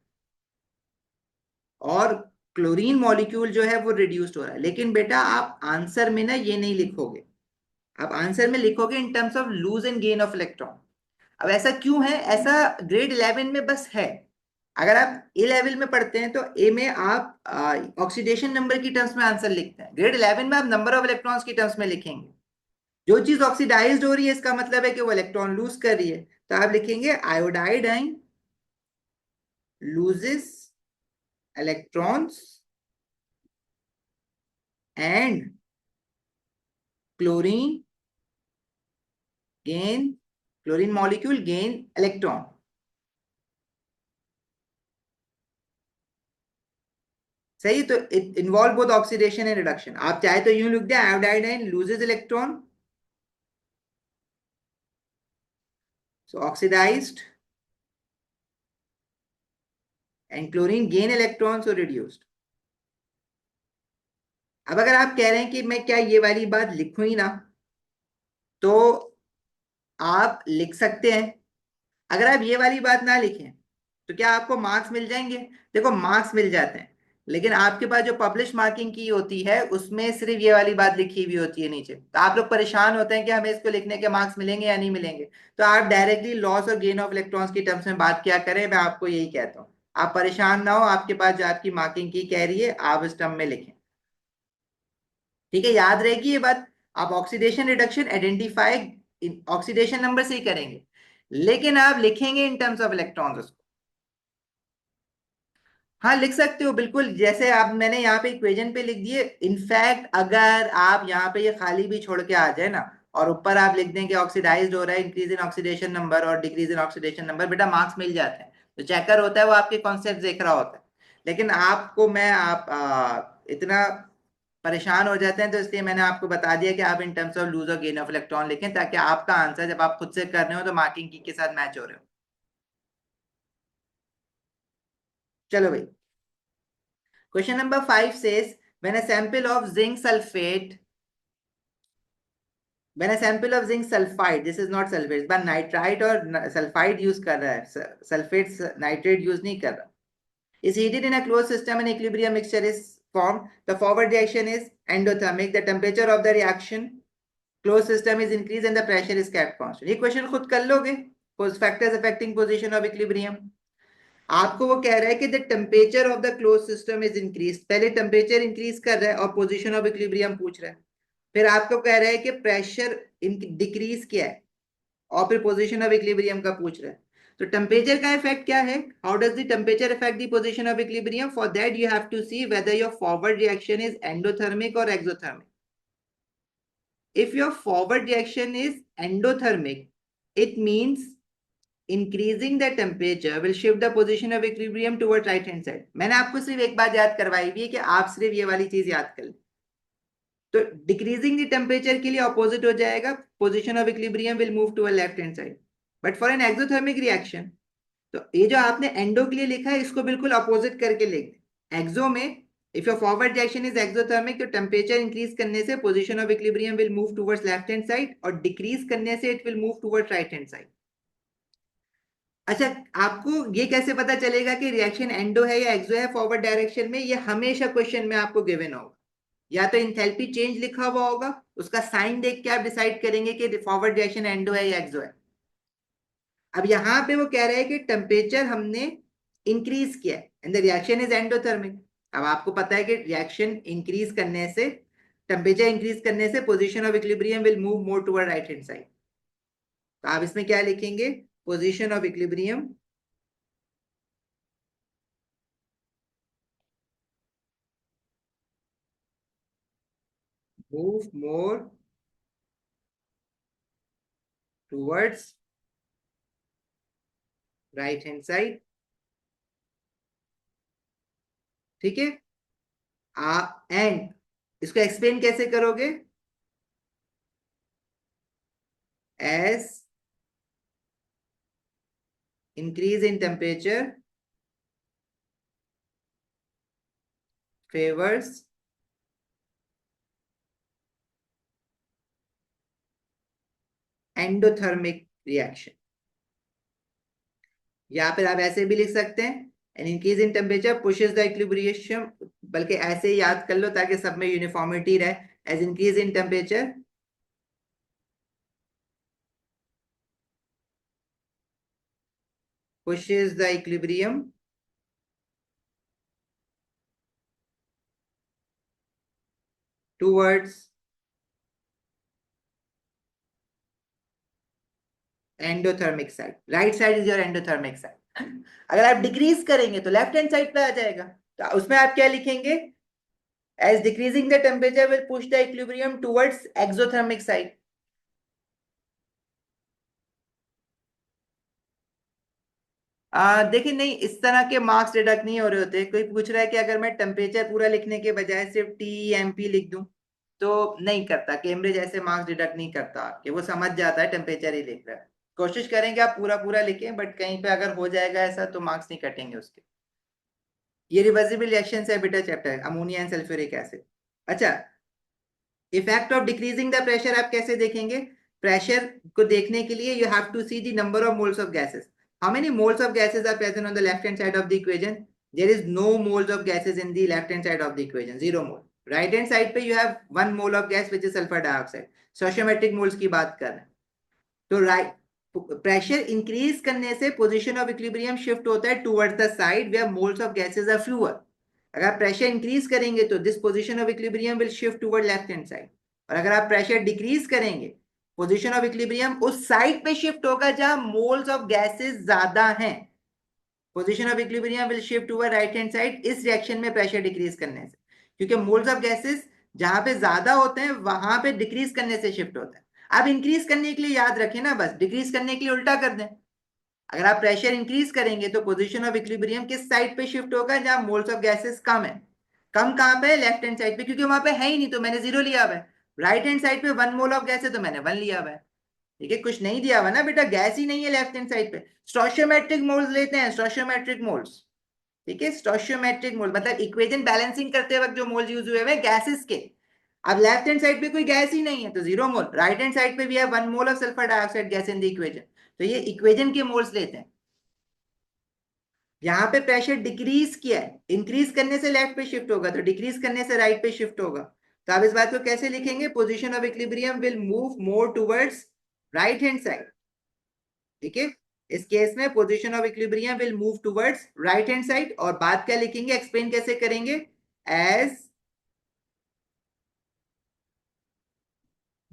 और क्लोरीन मॉलिक्यूल जो है वो रिड्यूस्ड हो रहा है। लेकिन बेटा आप आंसर में ना ये नहीं लिखोगे, आप आंसर में लिखोगे in terms of lose and gain of electron. अब ऐसा क्यों है? ऐसा ग्रेड 11 में बस है। अगर आप ए लेवल में पढ़ते हैं तो ए में आप ऑक्सीडेशन नंबर की टर्म्स में आंसर लिखते हैं, ग्रेड 11 में आप नंबर ऑफ इलेक्ट्रॉन्स की टर्म्स में लिखेंगे। जो चीज ऑक्सीडाइज्ड हो रही है इसका मतलब है कि वो इलेक्ट्रॉन लूज कर रही है, तो आप लिखेंगे आयोडाइड आइन loses electrons and chlorine gain, chlorine molecule gain electron. सही, तो it involve both oxidation and reduction. आप चाहे तो यूं लिख दे आयोडाइड आइन loses electron, so oxidized and chlorine gain electrons so reduced। अब अगर आप कह रहे हैं कि मैं क्या ये वाली बात लिखूं ही ना, तो आप लिख सकते हैं। अगर आप ये वाली बात ना लिखें तो क्या आपको मार्क्स मिल जाएंगे? देखो मार्क्स मिल जाते हैं, लेकिन आपके पास जो पब्लिश मार्किंग की होती है उसमें सिर्फ ये वाली बात लिखी हुई होती है नीचे, तो आप लोग परेशान होते हैं कि हमें इसको लिखने के मार्क्स मिलेंगे या नहीं मिलेंगे। तो आप डायरेक्टली लॉस और गेन ऑफ इलेक्ट्रॉन्स की टर्म्स में बात क्या करें, मैं आपको यही कहता हूँ। आप परेशान ना हो, आपके पास जो आपकी मार्किंग की कह रही है आप इस टर्म में लिखें। ठीक है, याद रहेगी ये बात। आप oxidation reduction identify oxidation number से ही करेंगे, लेकिन आप लिखेंगे इन टर्म्स ऑफ इलेक्ट्रॉन्स। हाँ लिख सकते हो बिल्कुल, जैसे आप मैंने यहाँ पे इक्वेशन पे लिख दिए। इनफैक्ट अगर आप यहाँ पे ये खाली भी छोड़ के आ जाए ना, और ऊपर आप लिख दें कि ऑक्सीडाइज्ड हो रहा है, इंक्रीज इन ऑक्सीडेशन नंबर और डिक्रीज इन ऑक्सीडेशन नंबर, बेटा मार्क्स मिल जाते हैं। तो चेकर होता है वो आपके कॉन्सेप्ट देख रहा होता है। लेकिन आपको मैं आप इतना परेशान हो जाते हैं, तो इसलिए मैंने आपको बता दिया कि आप इन टर्म्स ऑफ लूज और गेन ऑफ इलेक्ट्रॉन लिखें, ताकि आपका आंसर जब आप खुद से कर रहे हो तो मार्किंग की के साथ मैच हो रहे हो। चलो भाई, question number 5 says when a sample of zinc sulfate when a sample of zinc sulfide, this is not sulfate but nitrite और sulfide यूज कर रहा है, sulfate nitrate यूज नहीं कर रहा, is heated in a closed system and equilibrium mixture is formed, the forward reaction is endothermic, the temperature of the reaction closed system is increased and the pressure is kept constant। ये question खुद कर लोगे, factors affecting position of equilibrium। आपको वो कह रहा है कि the temperature of the close system is increase, पहले टेम्परेचर इंक्रीज कर रहा है और पोजीशन ऑफ इक्विलिब्रियम पूछ रहा है। फिर आपको कह रहा है कि प्रेशर डिक्रीज किया है, और फिर पोजीशन ऑफ इक्विलिब्रियम का पूछ रहा है। तो टेम्परेचर का इफेक्ट क्या है? How does the temperature effect the position of equilibrium? For that you have to see whether your forward reaction is endothermic और exothermic. if your forward reaction is endothermic, it means increasing the temperature will shift the position of equilibrium toward right hand side। मैंने आपको सिर्फ एक बात याद करवाई भी है कि आप सिर्फ ये वाली चीज याद कर लें। तो डिक्रीजिंग द टेम्परेचर के लिए ऑपोजिट हो जाएगा, position of equilibrium will move to left hand side. But for an exothermic reaction, तो ये जो आपने एंडो के लिए लिखा है इसको बिल्कुल अपोजिट करके लिख दें। एक्सो में if your forward reaction is exothermic, तो टेम्परेचर इंक्रीज करने से position of equilibrium will move towards left hand side, और डिक्रीज करने से it will move towards right hand side. अच्छा, आपको ये कैसे पता चलेगा कि रिएक्शन एंडो है या एक्सो है फॉरवर्ड डायरेक्शन में? ये हमेशा क्वेश्चन में आपको गिवन होगा, या तो इंथैल्पी चेंज लिखा हुआ होगा, उसका साइन देख के आप डिसाइड करेंगे कि फॉरवर्ड रिएक्शन एंडो है या एक्सो है। अब यहाँ पे वो कह रहे हैं कि टेम्परेचर हमने इंक्रीज किया है and the reaction is endothermic. अब आपको पता है कि रिएक्शन इंक्रीज करने से, टेम्परेचर इंक्रीज करने से position of equilibrium will move more toward right hand side. तो आप इसमें क्या लिखेंगे? Position of equilibrium move more towards right hand side. ठीक है, एंड इसको एक्सप्लेन कैसे करोगे? As increase in temperature favours endothermic reaction, या फिर आप ऐसे भी लिख सकते हैं an increase in temperature pushes the equilibrium, बल्कि ऐसे ही याद कर लो ताकि सब में यूनिफॉर्मिटी रहे। As increase in temperature pushes the equilibrium towards endothermic side. Right side is your endothermic side. अगर आप डिक्रीज करेंगे तो लेफ्ट हैंड साइड पे आ जाएगा। तो उसमें आप क्या लिखेंगे? As decreasing the temperature will push the equilibrium towards exothermic side. देखिए, नहीं, इस तरह के मार्क्स डिडक्ट नहीं हो रहे होते। कोई पूछ रहा है कि अगर मैं टेम्परेचर पूरा लिखने के बजाय सिर्फ टी एम पी लिख दूं, तो नहीं करता, कैम्ब्रिज ऐसे मार्क्स डिडक्ट नहीं करता कि वो समझ जाता है टेम्परेचर ही लिख रहा है। कोशिश करेंगे आप पूरा पूरा लिखें, बट कहीं पे अगर हो जाएगा ऐसा तो मार्क्स नहीं कटेंगे उसके। ये रिवर्सिबल रिएक्शन है बेटा, chapter ammonia and sulphuric acid. अच्छा, effect of decreasing the pressure आप कैसे देखेंगे? प्रेशर को देखने के लिए you have to see the number of moles of gases. How many moles of gases are present on the left hand side of the equation? There is no moles of gases in the left hand side of the equation, zero mole. Right hand side पे you have one mole of gas which is sulphur dioxide. Sociometric moles की बात कर रहे हैं। तो right, pressure increase करने से position of equilibrium shift होता है towards the side where moles of gases are fewer. अगर आप प्रेशर इंक्रीज करेंगे तो this position of equilibrium will shift toward left hand side, और अगर आप प्रेशर डिक्रीज करेंगे पोजीशन ऑफ इक्विलिब्रियम उस साइड पे शिफ्ट होगा जहां मोल्स ऑफ गैसेस ज्यादा हैं। Position of equilibrium will shift toward right hand side इस रिएक्शन में प्रेशर डिक्रीज करने से, क्योंकि मोल्स ऑफ गैसेस जहां पे ज्यादा होते हैं वहां पे डिक्रीज करने से शिफ्ट होता है। अब इंक्रीज करने के लिए याद रखें ना, बस डिक्रीज करने के लिए उल्टा कर दें। अगर आप प्रेशर इंक्रीज करेंगे तो पोजीशन ऑफ इक्विलिब्रियम किस साइड पे शिफ्ट होगा, जहां मोल्स ऑफ गैसेस कम है। कम कहां पे है, लेफ्ट हैंड साइड पे, क्योंकि वहां पे है ही नहीं तो मैंने जीरो लिया हुआ है। राइट हैंड साइड पे 1 मोल ऑफ गैस है तो मैंने 1 लिया हुआ है। ठीक है, कुछ नहीं दिया हुआ ना बेटा, गैस ही नहीं है लेफ्ट हैंड साइड पे। स्टोशियोमेट्रिक मोल्स लेते हैं, स्टोशियोमेट्रिक मोल्स। ठीक है, स्टोशियोमेट्रिक मोल मतलब इक्वेशन बैलेंसिंग करते वक्त जो मोल यूज हुए हैं गैसेस के। अब लेफ्ट हैंड साइड पे कोई गैस ही नहीं है तो 0 मोल, राइट हैंड साइड पे भी है 1 mole of sulphur dioxide gas in the equation, तो ये इक्वेशन के मोल्स लेते हैं। यहाँ पे प्रेशर डिक्रीज किया है, इंक्रीज करने से लेफ्ट पे शिफ्ट होगा तो डिक्रीज करने से राइट पे शिफ्ट होगा। तो आप इस बात को कैसे लिखेंगे, position of equilibrium will move more towards right hand side. ठीक है, इस केस में position of equilibrium will move towards right hand side, और बात क्या लिखेंगे, एक्सप्लेन कैसे करेंगे, as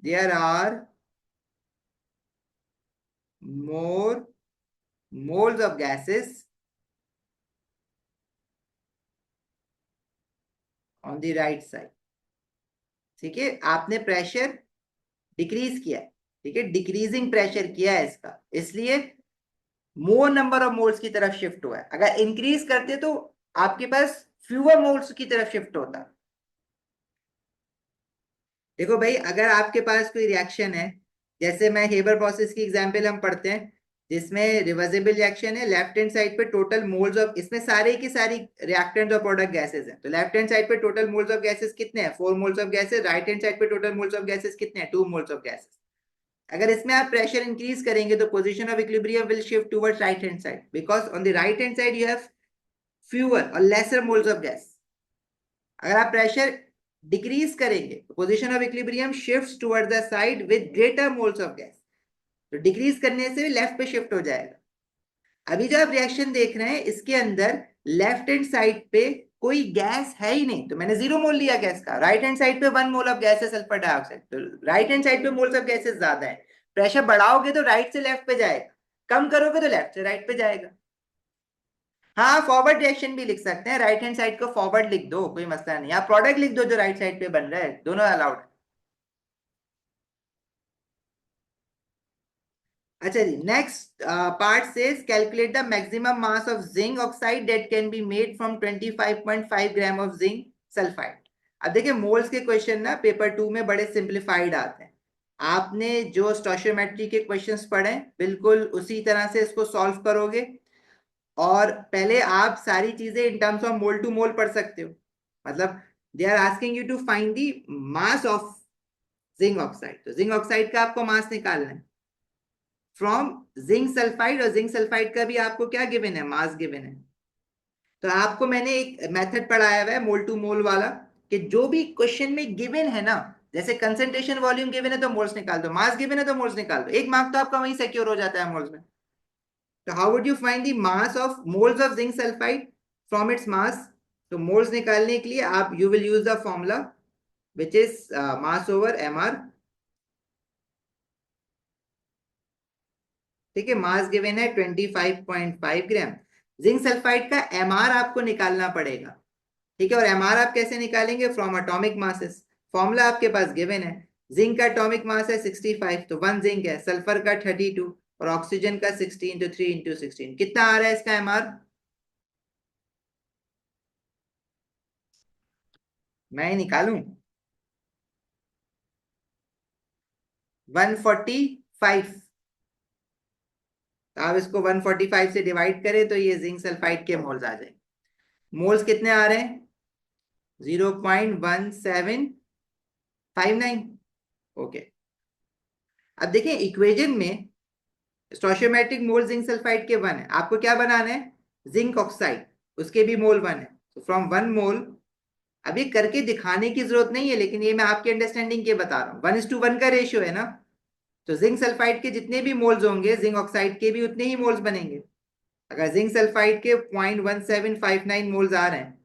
there are more moles of gases on the right side। ठीक है, आपने प्रेशर डिक्रीज किया है, ठीक है, डिक्रीजिंग प्रेशर किया है इसका, इसलिए मोर नंबर ऑफ मोल्स की तरफ शिफ्ट हुआ है। अगर इंक्रीज करते तो आपके पास फ्यूअर मोल्स की तरफ शिफ्ट होता। देखो भाई, अगर आपके पास कोई रिएक्शन है, जैसे मैं हेबर प्रोसेस की एग्जांपल हम पढ़ते हैं जिसमें रिवर्सिबल रिएक्शन है, लेफ्ट हैंड साइड पे टोटल मोल्स ऑफ, इसमें सारे की सारी रिएक्टेंट्स और प्रोडक्ट गैसेस हैं, तो लेफ्ट हैंड साइड पे टोटल मोल्स ऑफ गैसेस कितने हैं, 4 moles of gases. Right hand side पे टोटल मोल्स ऑफ गैसेस कितने हैं, 2 मोल्स ऑफ गैसेस। अगर इसमें आप प्रेशर इंक्रीज करेंगे तो position of equilibrium will shift towards right hand side, because on the right hand side you have fewer और laser moles of gas. अगर आप प्रेशर डिक्रीज करेंगे तो position of equilibrium shifts towards the side with greater moles of gas, तो decrease करने से left पे shift हो जाएगा। अभी जो आप रिएक्शन देख रहे हैं इसके अंदर लेफ्ट हैंड साइड पे कोई गैस है ही नहीं, तो मैंने 0 मोल लिया गैस का। राइट हैंड साइड पे 1 मोल ऑफ गैस है सल्फर डाइऑक्साइड, तो राइट हैंड साइड पे मोल्स ऑफ गैसेस ज्यादा है। प्रेशर बढ़ाओगे तो राइट से लेफ्ट पे जाएगा, कम करोगे तो लेफ्ट से राइट पे जाएगा। हाँ, फॉरवर्ड रिएक्शन भी लिख सकते हैं, राइट हैंड साइड को फॉरवर्ड लिख दो, कोई मसला नहीं। आप प्रोडक्ट लिख दो जो राइट साइड पे बन रहा है, दोनों अलाउड। अच्छा जी, next part says calculate the maximum mass of zinc oxide that can be made from 25.5 gram of zinc sulphide. अब देखिए, मोल्स के क्वेश्चन ना पेपर 2 में बड़े सिंप्लीफाइड आते हैं। आपने जो स्टोशियोमेट्री के क्वेश्चंस पढ़े बिल्कुल उसी तरह से इसको सॉल्व करोगे, और पहले आप सारी चीजें in terms of mole to mole पढ़ सकते हो। मतलब they are asking you to find the mass of zinc oxide, तो जिंक ऑक्साइड का आपको मास निकालना है फ्रॉम जिंक सल्फाइड, और जिंक सल्फाइड का भी आपको क्या गिवन है, मास गिवन है। तो आपको मैंने एक मेथड पढ़ाया हुआ है मोल टू मोल वाला, कि जो भी क्वेश्चन में गिवन है ना, जैसे कंसंट्रेशन वॉल्यूम गिवन है तो मोल्स निकाल दो, मास गिवन है तो मोल्स निकाल दो, एक मार्क तो आपका वहीं सिक्योर हो जाता है मोल्स में। तो how would you find the mass of moles of zinc sulphide from its mass, तो मोल्स निकालने के लिए आप you will use the formula which is mass over MR. ठीक है, मास गिवन है 25.5 ग्राम। जिंक सल्फाइड का एमआर आपको निकालना पड़ेगा। ठीक है, और एमआर आप कैसे निकालेंगे, फ्रॉम एटॉमिक मासेस। फॉर्मूला आपके पास गिवन है, जिंक का एटॉमिक मास है 65, तो 1 जिंक है, सल्फर का 32 और ऑक्सीजन का 16, तो 3 इंटू 16 कितना आ रहा है इसका एमआर, मैं ही निकालूं, 145। तो आप इसको 145 से डिवाइड करें तो ये जिंक सल्फाइड के मोल्स आ जाए। मोल्स कितने आ रहे हैं, 0.1759। ओके, अब देखिए इक्वेशन में स्टोशियोमेट्रिक मोल जिंक सल्फाइड के 1 है, आपको क्या बनाना है, जिंक ऑक्साइड, उसके भी मोल 1 है, तो फ्रॉम 1 मोल। अब ये करके दिखाने की जरूरत नहीं है, लेकिन ये मैं आपके अंडरस्टैंडिंग के बता रहा हूँ, 1:1 का रेशियो है ना, तो जिंक सल्फाइड के जितने भी मोल्स होंगे जिंक ऑक्साइड के भी उतने ही मोल्स बनेंगे। अगर जिंक सल्फाइड के 0.1759 मोल्स आ रहे हैं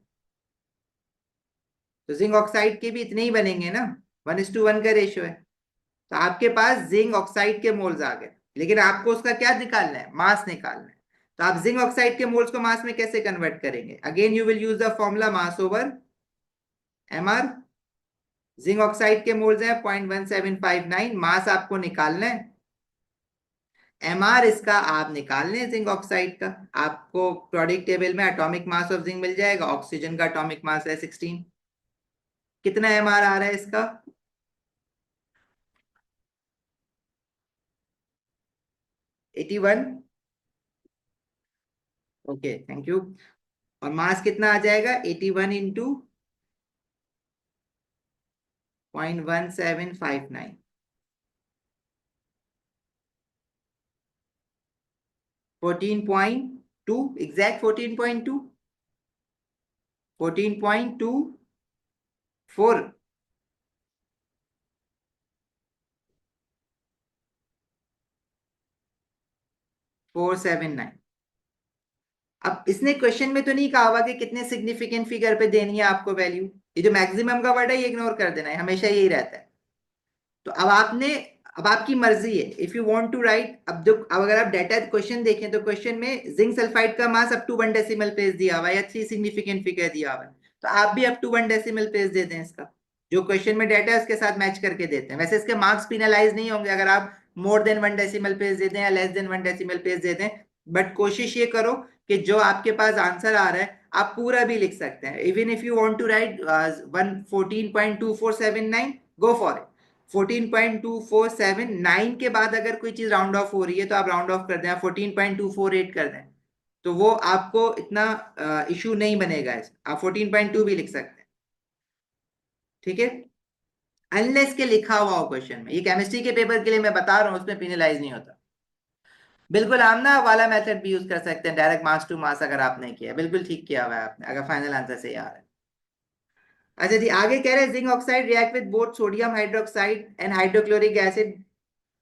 तो जिंक ऑक्साइड के भी इतने ही बनेंगे ना, 1:1 का रेशियो है। तो आपके पास जिंक ऑक्साइड के मोल्स आ गए, लेकिन आपको उसका क्या निकालना है, मास निकालना है। तो आप जिंक ऑक्साइड के मोल्स को मास में कैसे कन्वर्ट करेंगे? Again you will use the formula mass over MR. Zinc oxide के मोल्स है 0.1759, मास आपको निकालना है, एमआर इसका आप निकाल लें जिंक ऑक्साइड का। आपको प्रोडक्ट टेबल में एटॉमिक मास ऑफ जिंक मिल जाएगा, ऑक्सीजन का एटॉमिक मास है 16। कितना एमआर आ रहा है इसका? 81। Okay, thank you. और मास कितना आ जाएगा? 81 इंटू 0.1759, 14.2, एग्जैक्ट 14.2, 14.24, 479। अब इसने क्वेश्चन में तो नहीं कहा हुआ कि कितने सिग्निफिकेंट फिगर पे देनी है आपको वैल्यू। ये जो मैक्सिमम का वर्ड है ये इग्नोर कर देना है, हमेशा यही रहता है। तो अब आपकी मर्जी है, if you want to write. अब अगर आप डाटा क्वेश्चन देखें तो क्वेश्चन में जिंक सल्फाइड का मास अप टू 1 डेसिमल प्लेस दिया हुआ है या 3 सिग्निफिकेंट फिगर दिया हुआ है, तो आप भी अप टू 1 डेसिमल प्लेस दे दें इसका। जो क्वेश्चन में डाटा है उसके साथ मैच करके देते हैं। वैसे इसके मार्क्स पिनलाइज नहीं होंगे अगर आप मोर देन 1 डेसिमल प्लेस दे दें या लेस देन 1 डेसिमल प्लेस दे दें। बट कोशिश ये करो कि जो आपके पास आंसर आ रहा है आप पूरा भी लिख सकते हैं। Even if you want to write 14.2479, go for it. 14.2479 के बाद अगर कोई चीज राउंड ऑफ हो रही है तो आप राउंड ऑफ कर दें, 14.248 कर दें, तो वो आपको इतना इशू नहीं बनेगा। आप 14.2 भी लिख सकते हैं, ठीक है, अनलेस के लिखा हुआ हो क्वेश्चन में। ये केमिस्ट्री के पेपर के लिए मैं बता रहा हूँ, उसमें पिनलाइज नहीं होता। बिल्कुल हम ना वाला मेथड भी यूज कर सकते हैं, डायरेक्ट मास टू मास, अगर आपने किया बिल्कुल ठीक किया हुआ है आपने, अगर फाइनल आंसर सही आ रहा है। अच्छा जी, आगे कह रहे हैं zinc oxide react with both sodium hydroxide and hydrochloric acid,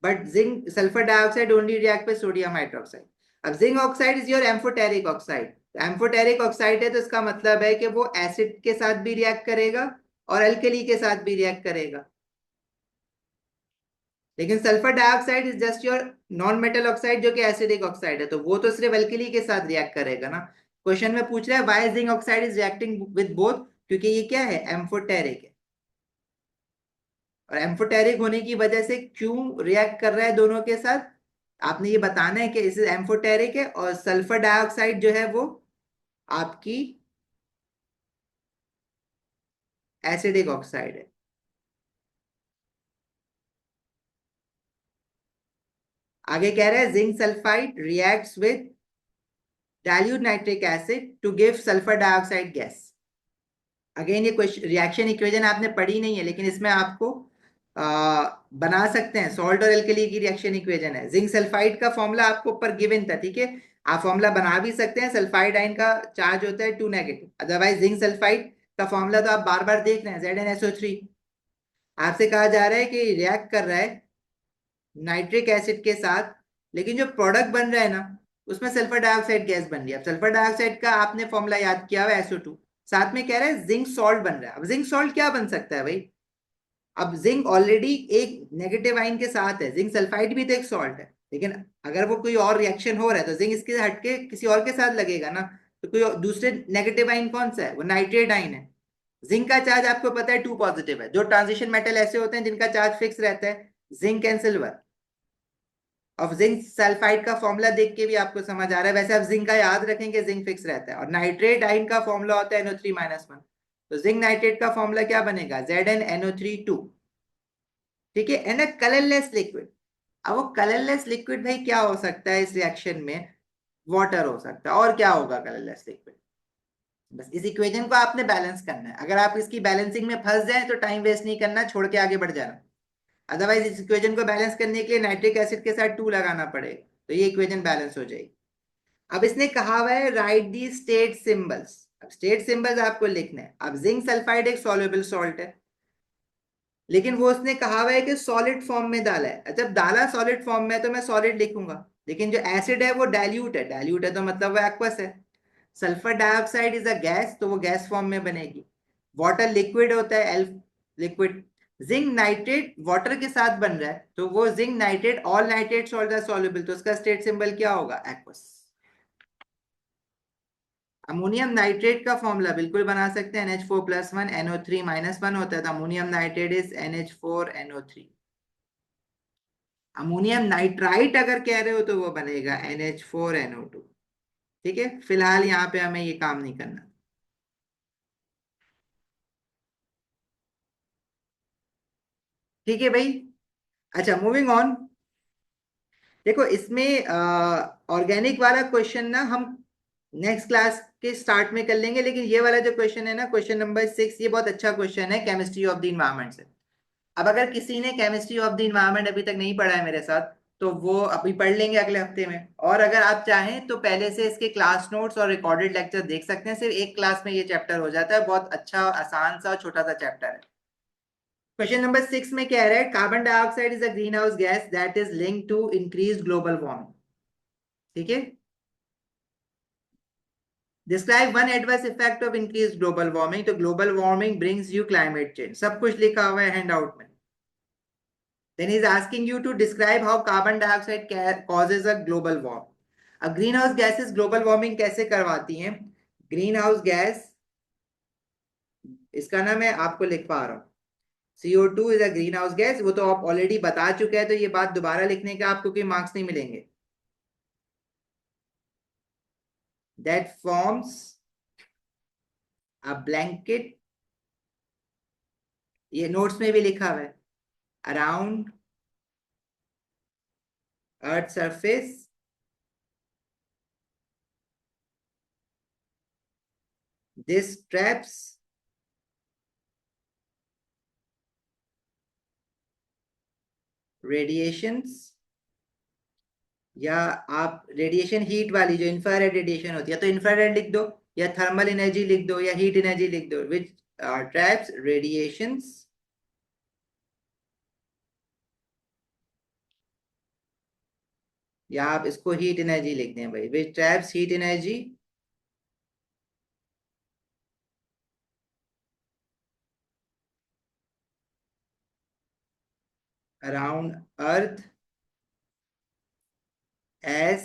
but zinc sulphur dioxide only react with sodium hydroxide. अब zinc oxide is your amphoteric oxide. Amphoteric oxide है तो इसका मतलब है कि वो एसिड के साथ भी रिएक्ट करेगा और अल्कली के साथ भी रिएक्ट करेगा। लेकिन sulphur dioxide is just your non metal oxide जो कि एसिडिक ऑक्साइड है, तो वो तो सिर्फ अल्कली के साथ रिएक्ट करेगा ना। क्वेश्चन में पूछ रहा है why zinc oxide is reacting with both, क्योंकि ये क्या है, एम्फोटेरिक है। और एम्फोटेरिक होने की वजह से क्यों रिएक्ट कर रहा है दोनों के साथ, आपने ये बताना है कि इसे एम्फोटेरिक है और सल्फर डाइऑक्साइड जो है वो आपकी एसिडिक ऑक्साइड है। आगे कह रहा है zinc sulphide reacts with dilute nitric acid to give sulphur dioxide gas. Again ये क्वेश्चन रिएक्शन इक्वेशन आपने पढ़ी नहीं है, लेकिन इसमें आपको बना सकते हैं। सॉल्ट और एल्कली की रिएक्शन इक्वेशन है। जिंक सल्फाइड का फॉर्मूला आपको ऊपर गिवन था, ठीक है, आप फॉर्मूला बना भी सकते हैं। सल्फाइड आयन का चार्ज होता है 2 नेगेटिव, अदरवाइज जिंक सल्फाइड का फॉर्मूला तो आप बार बार देख रहे हैं, ZnSO3। आपसे कहा जा रहा है कि रिएक्ट कर रहा है नाइट्रिक एसिड के साथ, लेकिन जो प्रोडक्ट बन रहा है ना उसमें सल्फर डाइऑक्साइड गैस बन रही है। अब सल्फर डाइऑक्साइड का आपने फॉर्मूला याद किया हुआ SO2, साथ में कह रहा है जिंक सॉल्ट बन रहा है। अब जिंक सॉल्ट क्या बन सकता है भाई? अब जिंक ऑलरेडी एक नेगेटिव आयन के साथ है, जिंक सल्फाइड भी तो एक सॉल्ट है, लेकिन अगर वो कोई और रिएक्शन हो रहा है तो जिंक इसके हटके किसी और के साथ लगेगा ना। तो कोई दूसरे नेगेटिव आयन कौन सा है? वो नाइट्रेट आयन है। जिंक का चार्ज आपको पता है 2 पॉजिटिव है। जो ट्रांजिशन मेटल ऐसे होते हैं जिनका चार्ज फिक्स रहता है, जिंक एंड सिल्वर। अब जिंक सल्फाइड का फॉर्मूला देख के भी आपको समझ आ रहा है, वैसे आप जिंक का याद रखेंगे, जिंक फिक्स रहता है। और नाइट्रेट आयन का फॉर्मूला होता है NO3-1। तो जिंक नाइट्रेट का फॉर्मूला क्या बनेगा? ZnNO3 2, ठीक है, एंड अ कलरलेस लिक्विड। अब वो कलरलेस लिक्विड भाई क्या हो सकता है इस रिएक्शन में? वाटर हो सकता है, और क्या होगा कलरलेस लिक्विड? बस इस इक्वेशन को आपने बैलेंस करना है। अगर आप इसकी बैलेंसिंग में फंस जाए तो टाइम वेस्ट नहीं करना, छोड़ के आगे बढ़ जाना। अदरवाइज इस इक्वेशन को बैलेंस करने के लिए नाइट्रिक एसिड के साथ 2 लगाना पड़ेगा, तो ये इक्वेशन बैलेंस हो जाएगी। अब इसने कहा हुआ है राइट दी स्टेट सिंबल्स। अब स्टेट सिंबल्स आपको लिखना है। अब जिंक सल्फाइड एक सॉल्युबल सॉल्ट है, लेकिन वो उसने कहा हुआ है कि सॉलिड फॉर्म में डाला है। जब डाला सॉलिड फॉर्म में तो मैं सॉलिड लिखूंगा, लेकिन जो एसिड है वो डाइल्यूट है। डाइल्यूट है तो मतलब वो एक्वस है। Sulphur dioxide is a gas, तो वो गैस फॉर्म में बनेगी। वाटर लिक्विड होता है, L liquid. Zinc nitrate water के साथ बन रहा है, तो वो zinc nitrate, all nitrate salt are soluble, तो उसका स्टेट सिंबल क्या होगा? एक्वस। अमोनियम नाइट्रेट का फॉर्मूला बिल्कुल बना सकते हैं, NH4+1 NO3-1 होता है, तो ammonium nitrate is NH4NO3। Ammonium nitrite अगर कह रहे हो तो वो बनेगा NH4NO2। ठीक है, फिलहाल यहाँ पे हमें ये काम नहीं करना। ठीक है भाई। अच्छा, मूविंग ऑन। देखो इसमें ऑर्गेनिक वाला क्वेश्चन ना हम नेक्स्ट क्लास के स्टार्ट में कर लेंगे, लेकिन ये वाला जो क्वेश्चन है ना, क्वेश्चन नंबर 6, ये बहुत अच्छा क्वेश्चन है केमिस्ट्री ऑफ द इन्वायरमेंट से। अब अगर किसी ने केमिस्ट्री ऑफ द इन्वायरमेंट अभी तक नहीं पढ़ा है मेरे साथ, तो वो अभी पढ़ लेंगे अगले हफ्ते में, और अगर आप चाहें तो पहले से इसके क्लास नोट्स और रिकॉर्डेड लेक्चर देख सकते हैं, सिर्फ एक क्लास में ये चैप्टर हो जाता है, बहुत अच्छा आसान सा छोटा सा चैप्टर है। क्वेश्चन नंबर 6 में कह रहा है carbon dioxide is a greenhouse gas that is linked to increase global warming. ठीक है, describe one adverse effect of increase global warming, तो global warming brings you climate change, सब कुछ लिखा हुआ है हैंड आउट में। Then is asking you to describe how carbon dioxide causes a global warm. अब greenhouse gases global warming कैसे करवाती हैं? ग्रीन हाउस गैस, इसका ना मैं आपको लिखवा रहा हूँ। CO2 is a greenhouse gas, वो तो आप ऑलरेडी बता चुके हैं, तो ये बात दोबारा लिखने का आपको कोई मार्क्स नहीं मिलेंगे। दैट फॉर्म्स अ ब्लैंकेट, ये नोट्स में भी लिखा हुआ है, around earth surface. This traps radiations, या आप रेडिएशन हीट वाली जो इंफ्रारेड रेडिएशन होती है, तो इंफ्रारेड लिख दो, या थर्मल एनर्जी लिख दो, या हीट एनर्जी लिख दो, विच ट्रैप्स रेडिएशंस, या आप इसको हीट एनर्जी लिख दें भाई, which traps heat energy around earth age.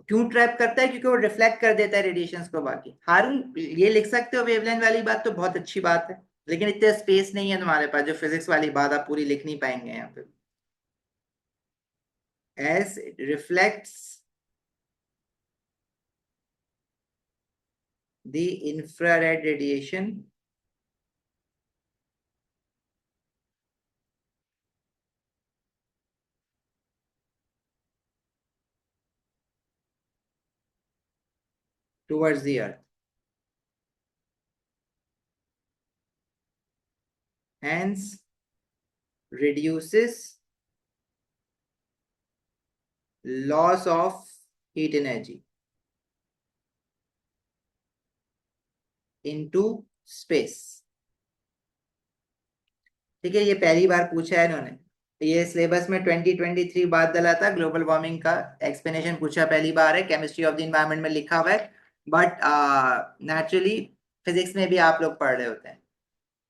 क्यों ट्रैप करता है? क्योंकि वो रिफ्लेक्ट कर देता है रेडिएशंस को। बाकी हारून ये लिख सकते हो वेवलेंथ वाली बात, तो बहुत अच्छी बात है, लेकिन इतने स्पेस नहीं है तुम्हारे पास, जो फिजिक्स वाली बात आप पूरी लिख नहीं पाएंगे यहाँ पे। As reflects the infrared radiation towards the earth, hence reduces loss of heat energy into space। ठीक है, ये पहली बार पूछा है इन्होंने, ये सिलेबस में 2023 बाद डाला था, ग्लोबल वार्मिंग का एक्सप्लेनेशन पूछा पहली बार है, केमिस्ट्री ऑफ द इन्वायरमेंट में लिखा हुआ है, बट नेचुरली फिजिक्स में भी आप लोग पढ़ रहे होते हैं।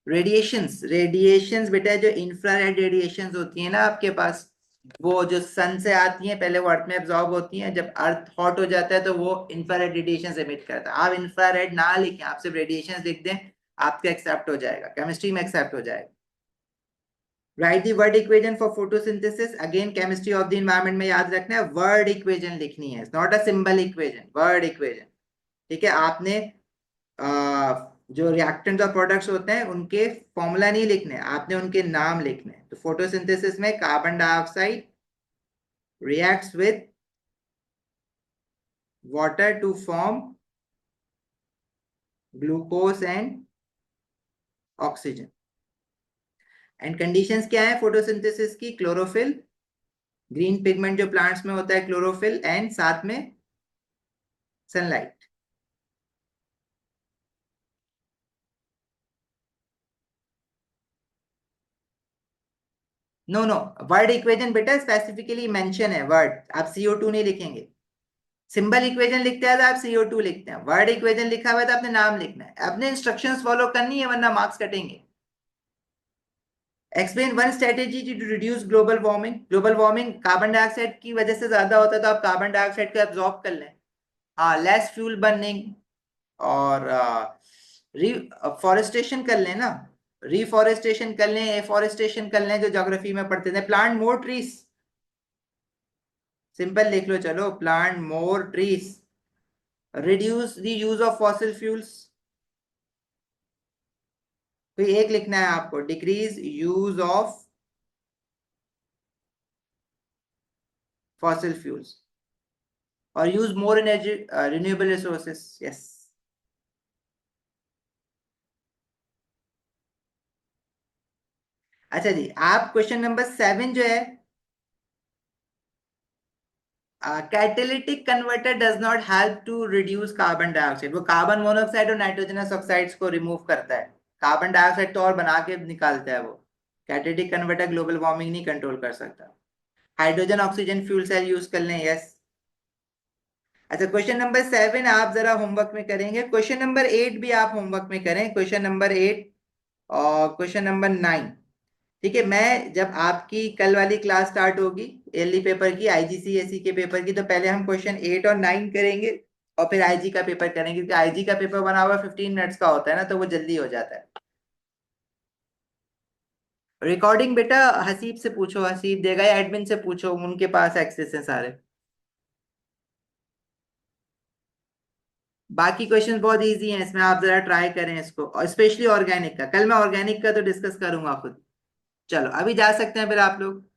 रेडिएशंस, रेडिएशंस बेटा जो इंफ्रारेड रेडिएशंस होती है ना आपके पास, वो जो सन से आती हैं, पहले वो अर्थ में एब्जॉर्ब होती हैं, जब अर्थ हॉट हो जाता है तो वो इंफ्रारेड रेडिएशंस एमिट करता है। आप इंफ्रारेड ना लिखें, आप सिर्फ रेडिएशंस लिख दें, आपका एक्सेप्ट हो जाएगा, केमिस्ट्री में एक्सेप्ट हो जाएगा। Right the word equation for photosynthesis, again chemistry of the environment में याद रखना है, वर्ड इक्वेशन लिखनी है, not a symbol equation, word equation. ठीक है, आपने जो रिएक्टेंट और प्रोडक्ट्स होते हैं उनके फॉर्मूला नहीं लिखने, आपने उनके नाम लिखने हैं। तो फोटोसिंथेसिस में carbon dioxide reacts with water to form glucose and oxygen. And conditions क्या है फोटोसिंथेसिस की? क्लोरोफिल, ग्रीन पिगमेंट जो प्लांट्स में होता है क्लोरोफिल, एंड साथ में sunlight. No no, word equation बेटा स्पेसिफिकली मेंशन है वर्ड, आप CO2 नहीं लिखेंगे। सिंबल इक्वेशन लिखते हैं तो आप CO2 लिखते हैं, वर्ड इक्वेशन लिखा हुआ है तो आपने नाम लिखना है, अपने इंस्ट्रक्शंस फॉलो करनी है वरना मार्क्स कटेंगे। Explain one strategy to reduce global warming. Global warming carbon dioxide की वजह से ज्यादा होता है तो आप कार्बन डाइऑक्साइड को एब्जॉर्ब कर लें। हाँ, लेस फ्यूल बर्निंग। और फॉरेस्टेशन कर लें ना, रिफॉरेस्टेशन कर लें, एफॉरेस्टेशन कर लें, जो ज्योग्राफी में पढ़ते थे। प्लांट मोर ट्रीज, सिंपल लिख लो चलो, plant more trees. Reduce the use of fossil fuels, तो एक लिखना है आपको, decrease use of fossil fuels और use more energy renewable resources. Yes. अच्छा जी, आप क्वेश्चन नंबर 7 जो है, catalytic converter does not help to reduce carbon dioxide. वो कार्बन मोनोऑक्साइड और नाइट्रोजनस ऑक्साइड्स को रिमूव करता है, कार्बन डाइऑक्साइड तो और बना के निकालता है वो। कैटेलिटिक कन्वर्टर ग्लोबल वार्मिंग नहीं कंट्रोल कर सकता। Hydrogen oxygen fuel cell use कर लें। यस। अच्छा, क्वेश्चन नंबर 7 आप जरा होमवर्क में करेंगे, क्वेश्चन नंबर 8 भी आप होमवर्क में करें, क्वेश्चन नंबर 8 और क्वेश्चन नंबर 9। ठीक है, मैं जब आपकी कल वाली क्लास स्टार्ट होगी एलई पेपर की, IGCSE के पेपर की, तो पहले हम क्वेश्चन 8 और 9 करेंगे और फिर आईजी का पेपर करेंगे, क्योंकि आईजी का पेपर बना हुआ 15 मिनट्स का होता है ना, तो वो जल्दी हो जाता है। रिकॉर्डिंग बेटा हसीब से पूछो, हसीब देगा, या एडमिन से पूछो, उनके पास एक्सेस है सारे। बाकी क्वेश्चंस बहुत इजी हैं इसमें, आप जरा ट्राई करें इसको, और स्पेशली ऑर्गेनिक का, कल मैं ऑर्गेनिक का तो डिस्कस करूंगा खुद। चलो अभी जा सकते हैं फिर आप लोग।